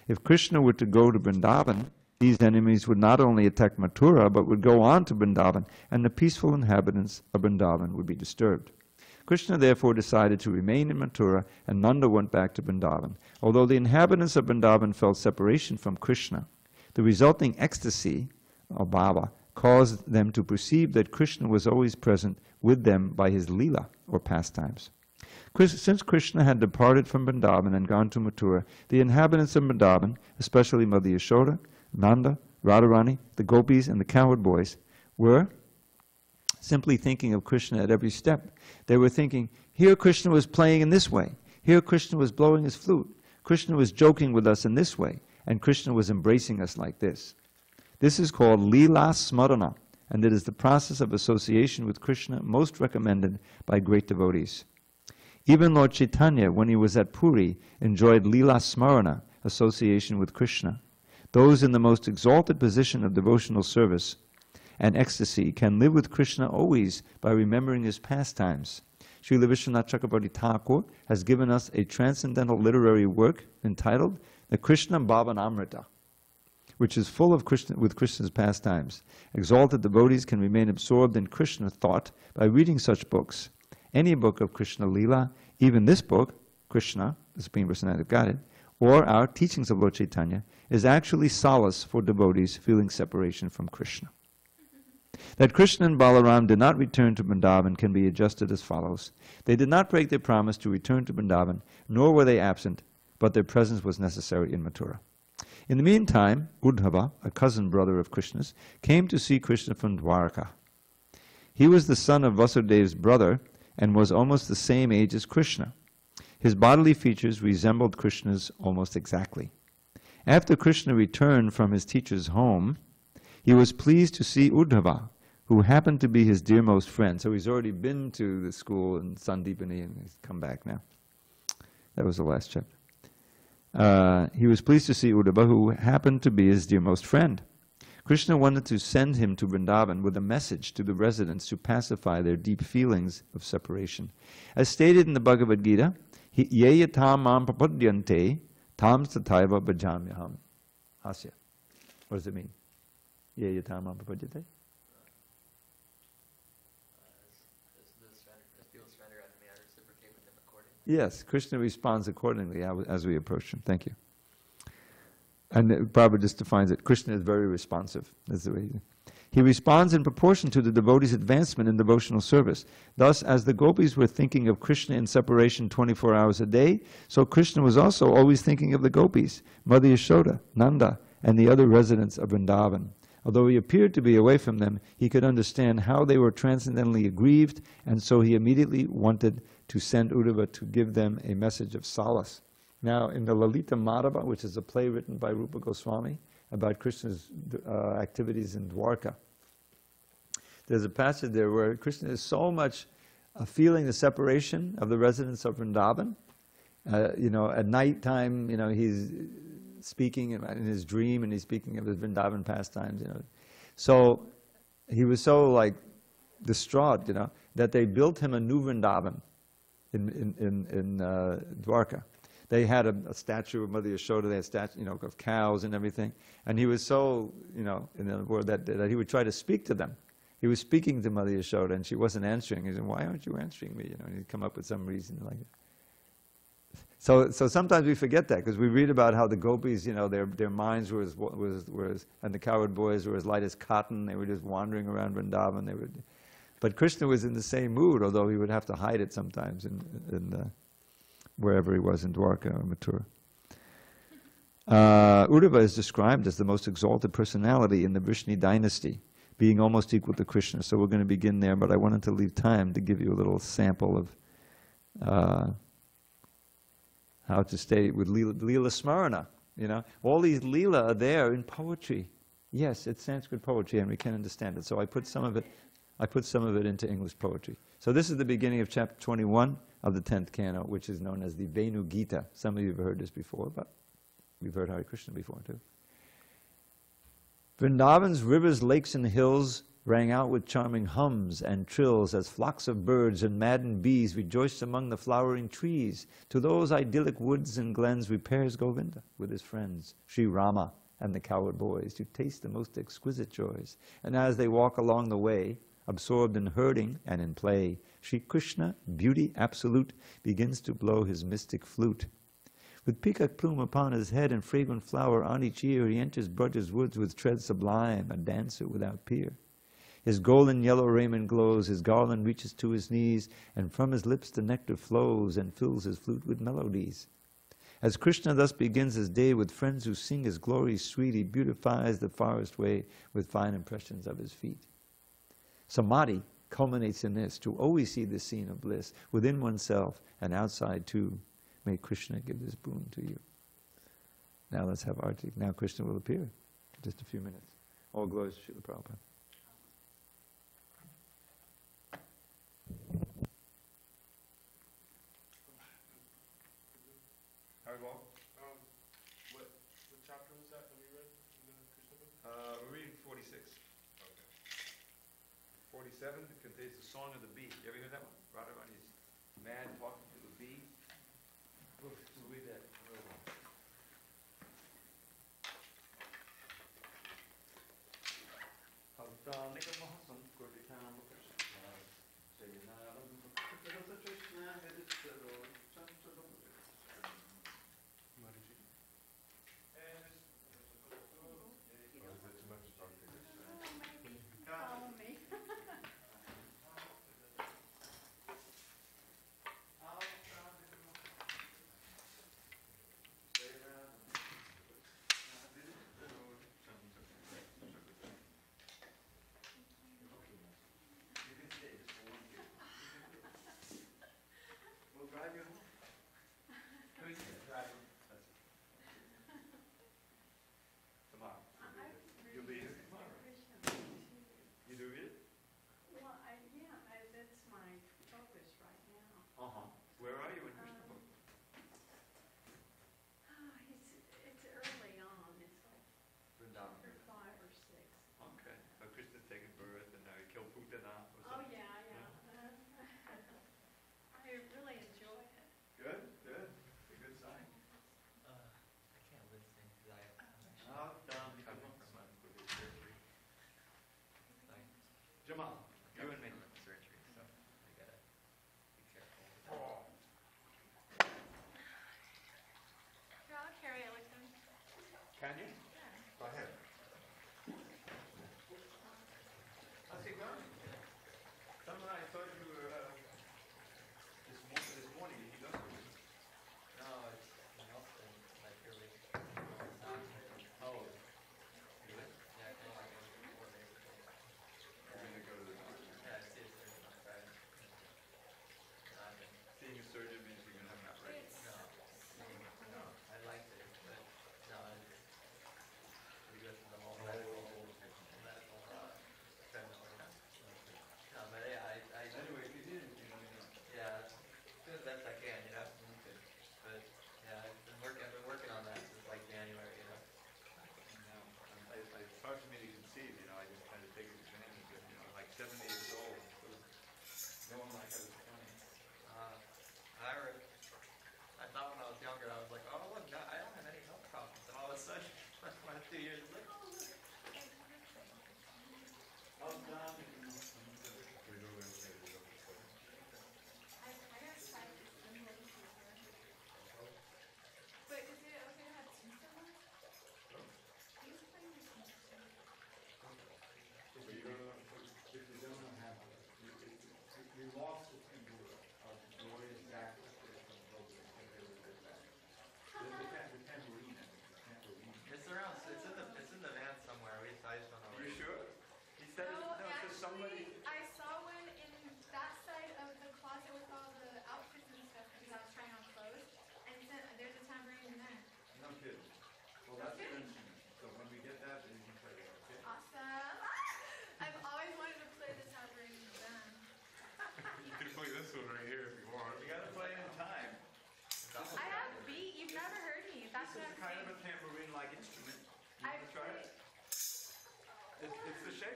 If Krishna were to go to Vrindavan, these enemies would not only attack Mathura, but would go on to Vrindavan, and the peaceful inhabitants of Vrindavan would be disturbed. Krishna therefore decided to remain in Mathura, and Nanda went back to Vrindavan. Although the inhabitants of Vrindavan felt separation from Krishna, the resulting ecstasy, or bhava, caused them to perceive that Krishna was always present with them by his lila, or pastimes. Since Krishna had departed from Vrindavan and gone to Mathura, the inhabitants of Vrindavan, especially Mother Yashoda, Nanda, Radharani, the gopis, and the cowherd boys, were simply thinking of Krishna at every step. They were thinking, here Krishna was playing in this way, here Krishna was blowing his flute, Krishna was joking with us in this way, and Krishna was embracing us like this. This is called Lila Smarana, and it is the process of association with Krishna most recommended by great devotees. Even Lord Chaitanya, when he was at Puri, enjoyed Lila Smarana, association with Krishna. Those in the most exalted position of devotional service and ecstasy can live with Krishna always by remembering his pastimes. Srila Vishwanath Chakrabarti Thakur has given us a transcendental literary work entitled The Krishna Bhavanamrita, which is full of Krishna's pastimes. Exalted devotees can remain absorbed in Krishna thought by reading such books. Any book of Krishna Leela, even this book, Krishna, the Supreme Personality of Godhead, or our teachings of Lord Chaitanya, is actually solace for devotees feeling separation from Krishna. That Krishna and Balaram did not return to Vrindavan can be adjusted as follows. They did not break their promise to return to Vrindavan, nor were they absent, but their presence was necessary in Mathura. In the meantime, Uddhava, a cousin brother of Krishna's, came to see Krishna from Dwarka. He was the son of Vasudev's brother and was almost the same age as Krishna. His bodily features resembled Krishna's almost exactly. After Krishna returned from his teacher's home, he was pleased to see Uddhava, who happened to be his dearmost friend. So he's already been to the school in Sandipani and he's come back now. That was the last chapter. He was pleased to see Uddhava, who happened to be his dearmost friend. Krishna wanted to send him to Vrindavan with a message to the residents to pacify their deep feelings of separation. As stated in the Bhagavad Gita, Ye yatam mam prapadyante tam tataiva bhajamyaham. Hasya. What does it mean? Ye yatam mam prapadyante? As people surrender unto me, I reciprocate with them accordingly. Yes, Krishna responds accordingly as we approach him. Thank you. And Prabhupada just defines it. Krishna is very responsive. That's the way he responds in proportion to the devotee's advancement in devotional service. Thus, as the gopis were thinking of Krishna in separation 24 hours a day, so Krishna was also always thinking of the gopis, Mother Yashoda, Nanda, and the other residents of Vrindavan. Although he appeared to be away from them, he could understand how they were transcendently aggrieved, and so he immediately wanted to send Uddhava to give them a message of solace. Now, in the Lalita Madhava, which is a play written by Rupa Goswami about Krishna's activities in Dwarka, there's a passage there where Krishna is so much feeling the separation of the residents of Vrindavan. At night time, he's speaking in his dream, and he's speaking of his Vrindavan pastimes. So he was so distraught, that they built him a new Vrindavan in Dwarka. They had a statue of Mother Yashoda. They had statue, of cows and everything. And he was so, in the word that he would try to speak to them. He was speaking to Mother Yashoda, and she wasn't answering. He said, "Why aren't you answering me?" And he'd come up with some reason like that. So sometimes we forget that, because we read about how the gopis, their minds were and the cowherd boys were as light as cotton. They were just wandering around Vrindavan. But Krishna was in the same mood, although he would have to hide it sometimes in wherever he was in Dwarka or Mathura. Uddhava is described as the most exalted personality in the Vrishni dynasty, being almost equal to Krishna. So we're going to begin there, but I wanted to leave time to give you a little sample of how to stay with Leela Smarana. All these Leela are there in poetry. Yes, it's Sanskrit poetry, and we can understand it. So I put some of it into English poetry. So this is the beginning of chapter 21 of the 10th canto, which is known as the Venu Gita. Some of you have heard this before, but We've heard Hare Krishna before too. Vrindavan's rivers, lakes, and hills rang out with charming hums and trills as flocks of birds and maddened bees rejoiced among the flowering trees. To those idyllic woods and glens repairs Govinda with his friends, Sri Rama and the cowherd boys, to taste the most exquisite joys. And as they walk along the way, absorbed in herding and in play, Sri Krishna, beauty absolute, begins to blow his mystic flute. With peacock plume upon his head and fragrant flower on each ear, he enters Braja's woods with tread sublime, a dancer without peer. His golden yellow raiment glows, his garland reaches to his knees, and from his lips the nectar flows and fills his flute with melodies. As Krishna thus begins his day with friends who sing his glories sweet, he beautifies the forest way with fine impressions of his feet. Samadhi culminates in this, to always see the scene of bliss within oneself and outside too. May Krishna give this boon to you. Now let's have Arti. Now Krishna will appear in just a few minutes. All glories to Srila Prabhupada. What chapter was that we read in the Krishna book? We're reading 46. Okay. 47 contains the Song of the Bee. You ever hear that one? Radharani's man talking to the bee. Oof, to read that. Follow me. You read it? You do read it? Well, that's my focus right now. Where are you in Krishna book? It's early on. It's like Vrindavan. chapter 5 or 6. Okay. So Krishna's taken birth and now he killed Putana or Oh something. yeah. I really enjoy it. Good, good. It's a good sign. I can't listen because I'm actually Coming from a surgery. Like, Jamal, you and me. from a surgery, so I gotta be careful. Here, I'll carry it with them. Can you? Yeah. Go ahead. How's it going? Someone I thought you were this morning.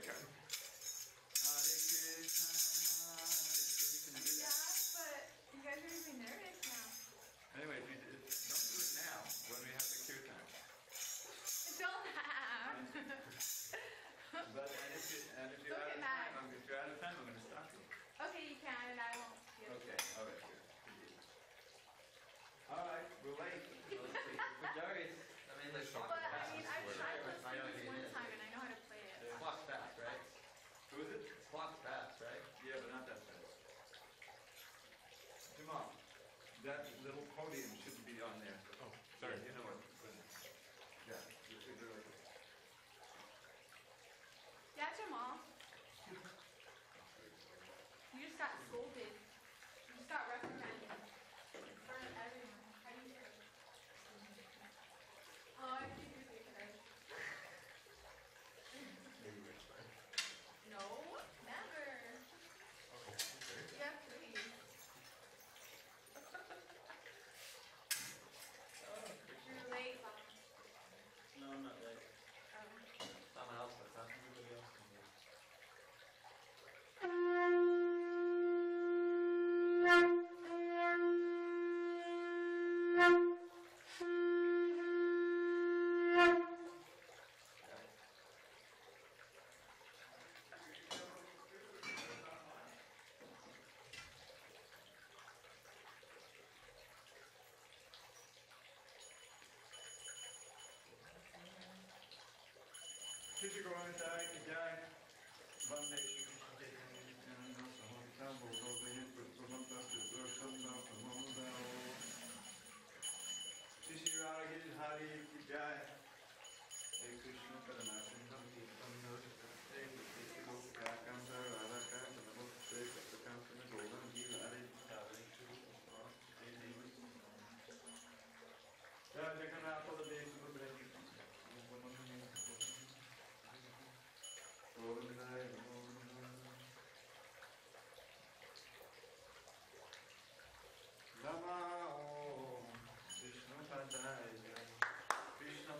Hare Krishna, Hare Krishna. Yeah, but you guys are making me nervous now. Anyway, if you don't do it now, when we have the kirtan. Don't have. But if you're Look out at of that. time, if you're out of time, I'm going to stop you. Okay, you can, and I won't. Okay, all right, good. All right, we're late. For Darius, I mean, like, But I mean, I've tried listening I know this he one is. time, and I know how to play it. It's clock's fast, right? Who is it? It's clock's fast, right? Yeah, but not that fast. Come on. That little podium shouldn't be on there. Oh, sorry. You know what? Yeah, you should do it. Yeah, Jamal. You just got scolded. You just got reprimanded in front of everyone. How do you do it? Oh, I think you're doing it. No, never. Yeah, please. You're late, Bob. No, I'm not right. Oh. Someone else, but not everybody else can do it. Krishna Govinda ki jai. Vande Shri Krishna Chaitanya Nityananda Sahota Bhagavad Prabhanta Sudarsana Pramodao. Shri Shri Radha Giridhari ki jai. Hare Krishna Paramaham Hare Krishna Gopika Kanta Radha Kanta Namaste Kanta Kanta Govinda Gita Hare Jai Jagannath Baladev Subhadra Rama Om Krishna Padaya Krishna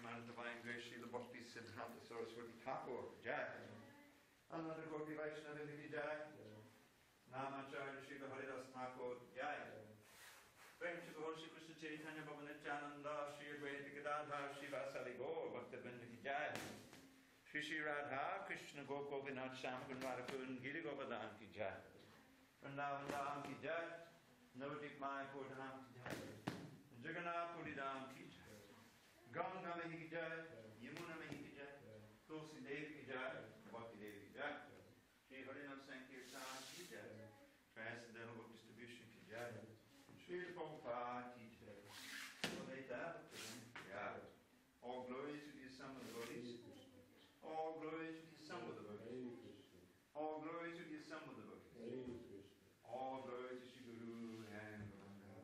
Man Divine Grace Srila Bhakti Siddhanta Saraswati Thakur Jai. Ananda Goti Vaishnava Nidhi Jai. Namacharya Srila Haridas Thakur Jai. Prem Shri Gaur Shri Krishna Chaitanya Bhava Nityananda Shri Advaita Gadadhar Shri Vasali Gaur Bhakta Vrinda Ki Jai. Shri Shri Radha Krishna Gopinath Sham Gunvara Kun Giri Govardhan Ki Jai. Vrindavan Dham Ki Jai. Navadip Mayapur Dham Ki Jai. Jagannath Puri Dham Ki Jai. Ganga Mahi Ki Jai. Yamuna Mahi Ki Jai. Tulsi Devi Ki Jai. Bhakti Devi Ki Jai. Shri Harinam Sankirtan Ki Jai. Transcendental Book Distribution Ki Jai. Shri Prabhupada Ki Jai. All glory to the Son of the Bodhis. All glory to the Son of the Bodhis. All glory to the Son of the Bodhis. All glory to Shri Guru and Govinda.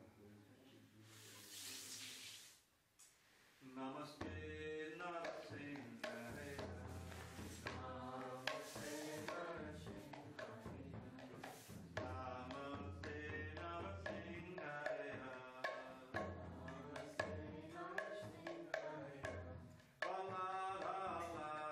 Namaste, Narasimhaya. Namaste, Narasimhaya. Namaste, Narasimhaya. Namaste, Narasimhaya. Bhagavadgita.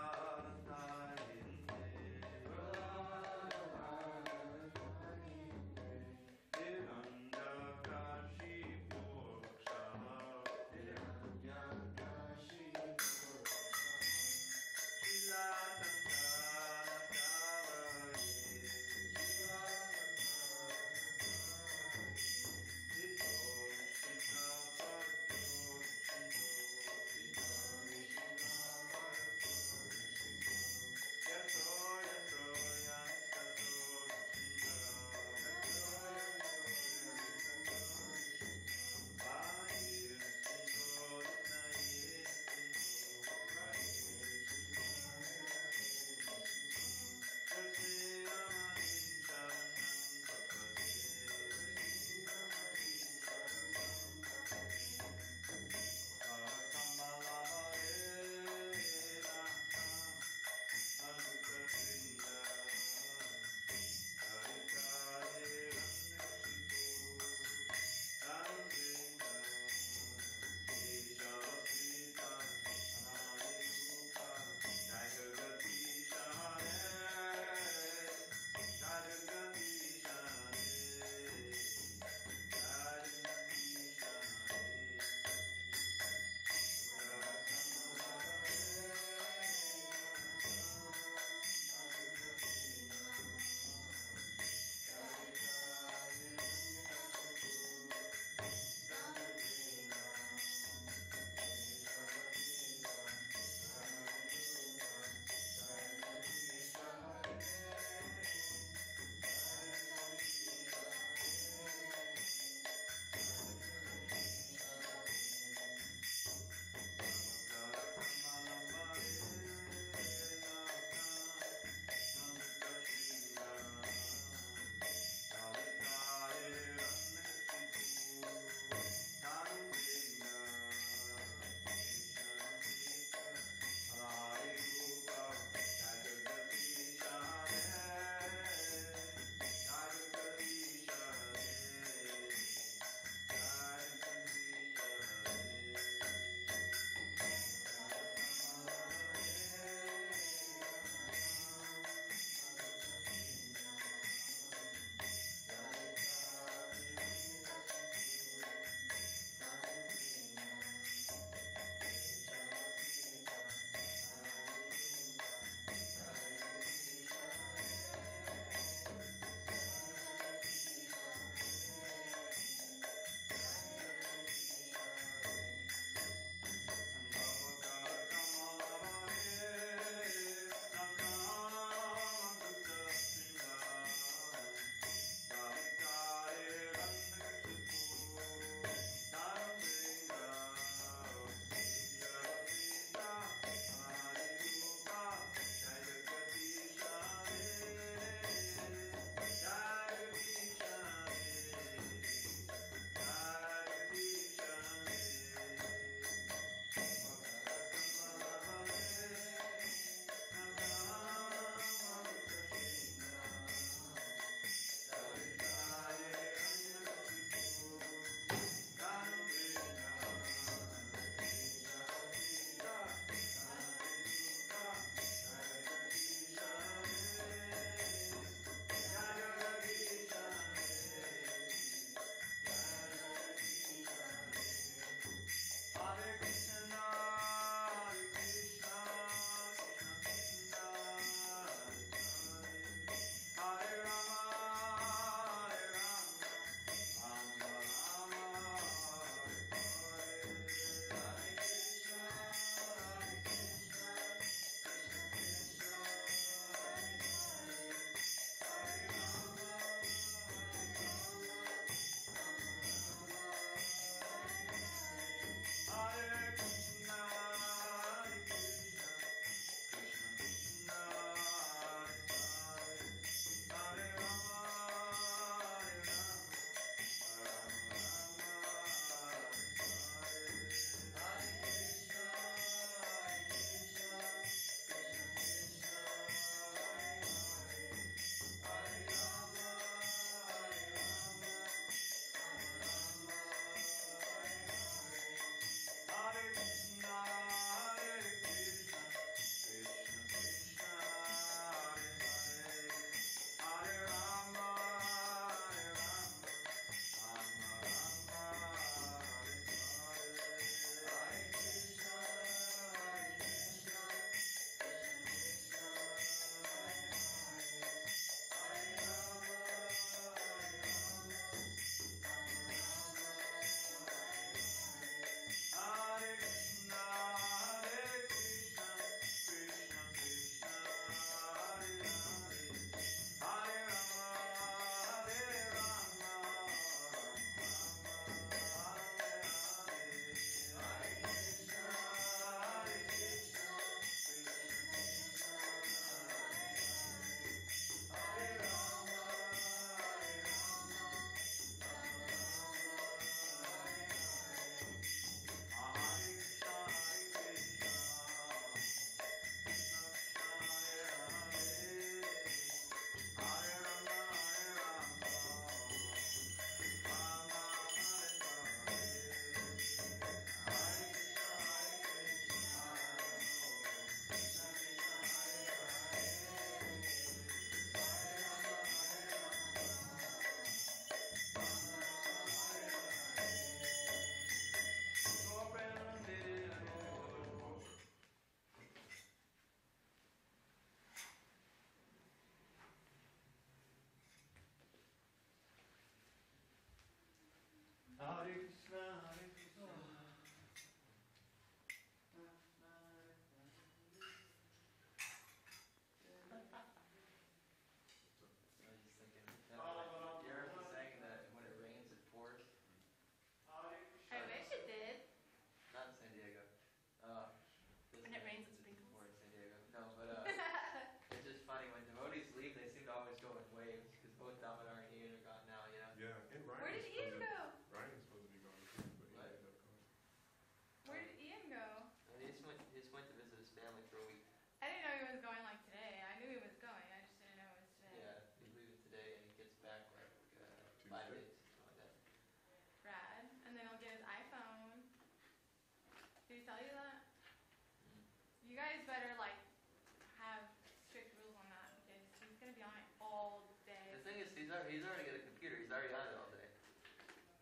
he's already got a computer. He's already on it all day.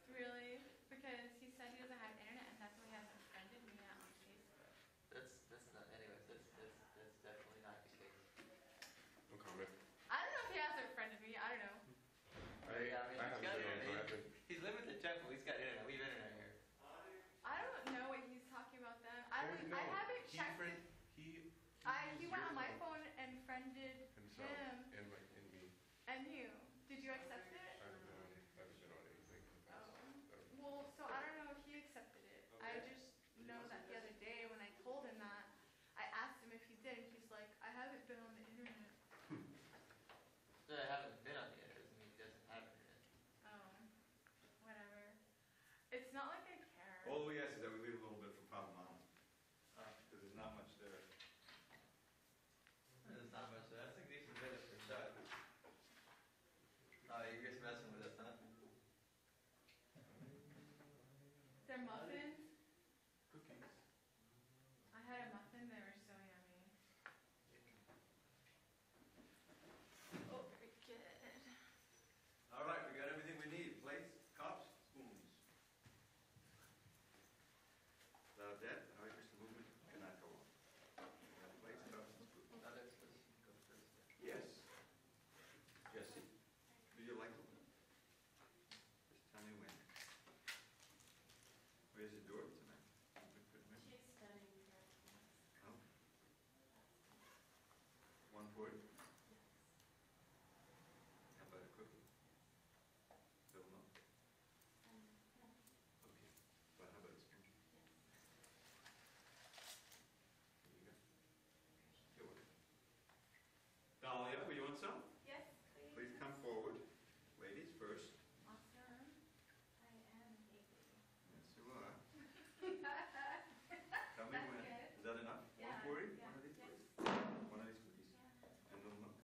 Really? Because he said he doesn't have internet, and that's why he hasn't friended me yet on Facebook. That's not. Anyways, that's definitely not the case. No comment. I don't know if he hasn't friended me. I don't know. Yeah, I mean, I he's haven't got been on internet. Rapid. He's living the temple. He's got internet. We have internet here. I don't know what he's talking about then. I haven't checked. He went on my phone and friended Himself him and me. and you. Did you accept it? I haven't been on anything in the past. Well, so I don't know if he accepted it. I just know that the other day when I told him that, I asked him if he did, and he's like, I haven't been on the internet. So I haven't been on the internet. Doesn't mean he doesn't have internet. Oh, whatever. It's not like I care. All we ask is that we leave a little bit for Papa Mama, Oh, because there's not much there. there's not much. That's a decent bit for Doug. Oh, you're just messing with us, huh? They're muffins. Cookies. I had a muffin. They were so yummy. Oh, very good. All right, we got everything we need. Plates, cups, spoons. Without that, the Hare Krishna movement cannot go on. We got plates, cups, and spoons. Oh, that's supposed to go first. Yes. Jesse, do you like to win? Just tell me when. Where's the door tonight? Good win. She's studying for a class. Oh. 140? How about a cookie? Don't know. Okay. But how about a spoon? There you go. You're welcome. Dahlia, were you on some?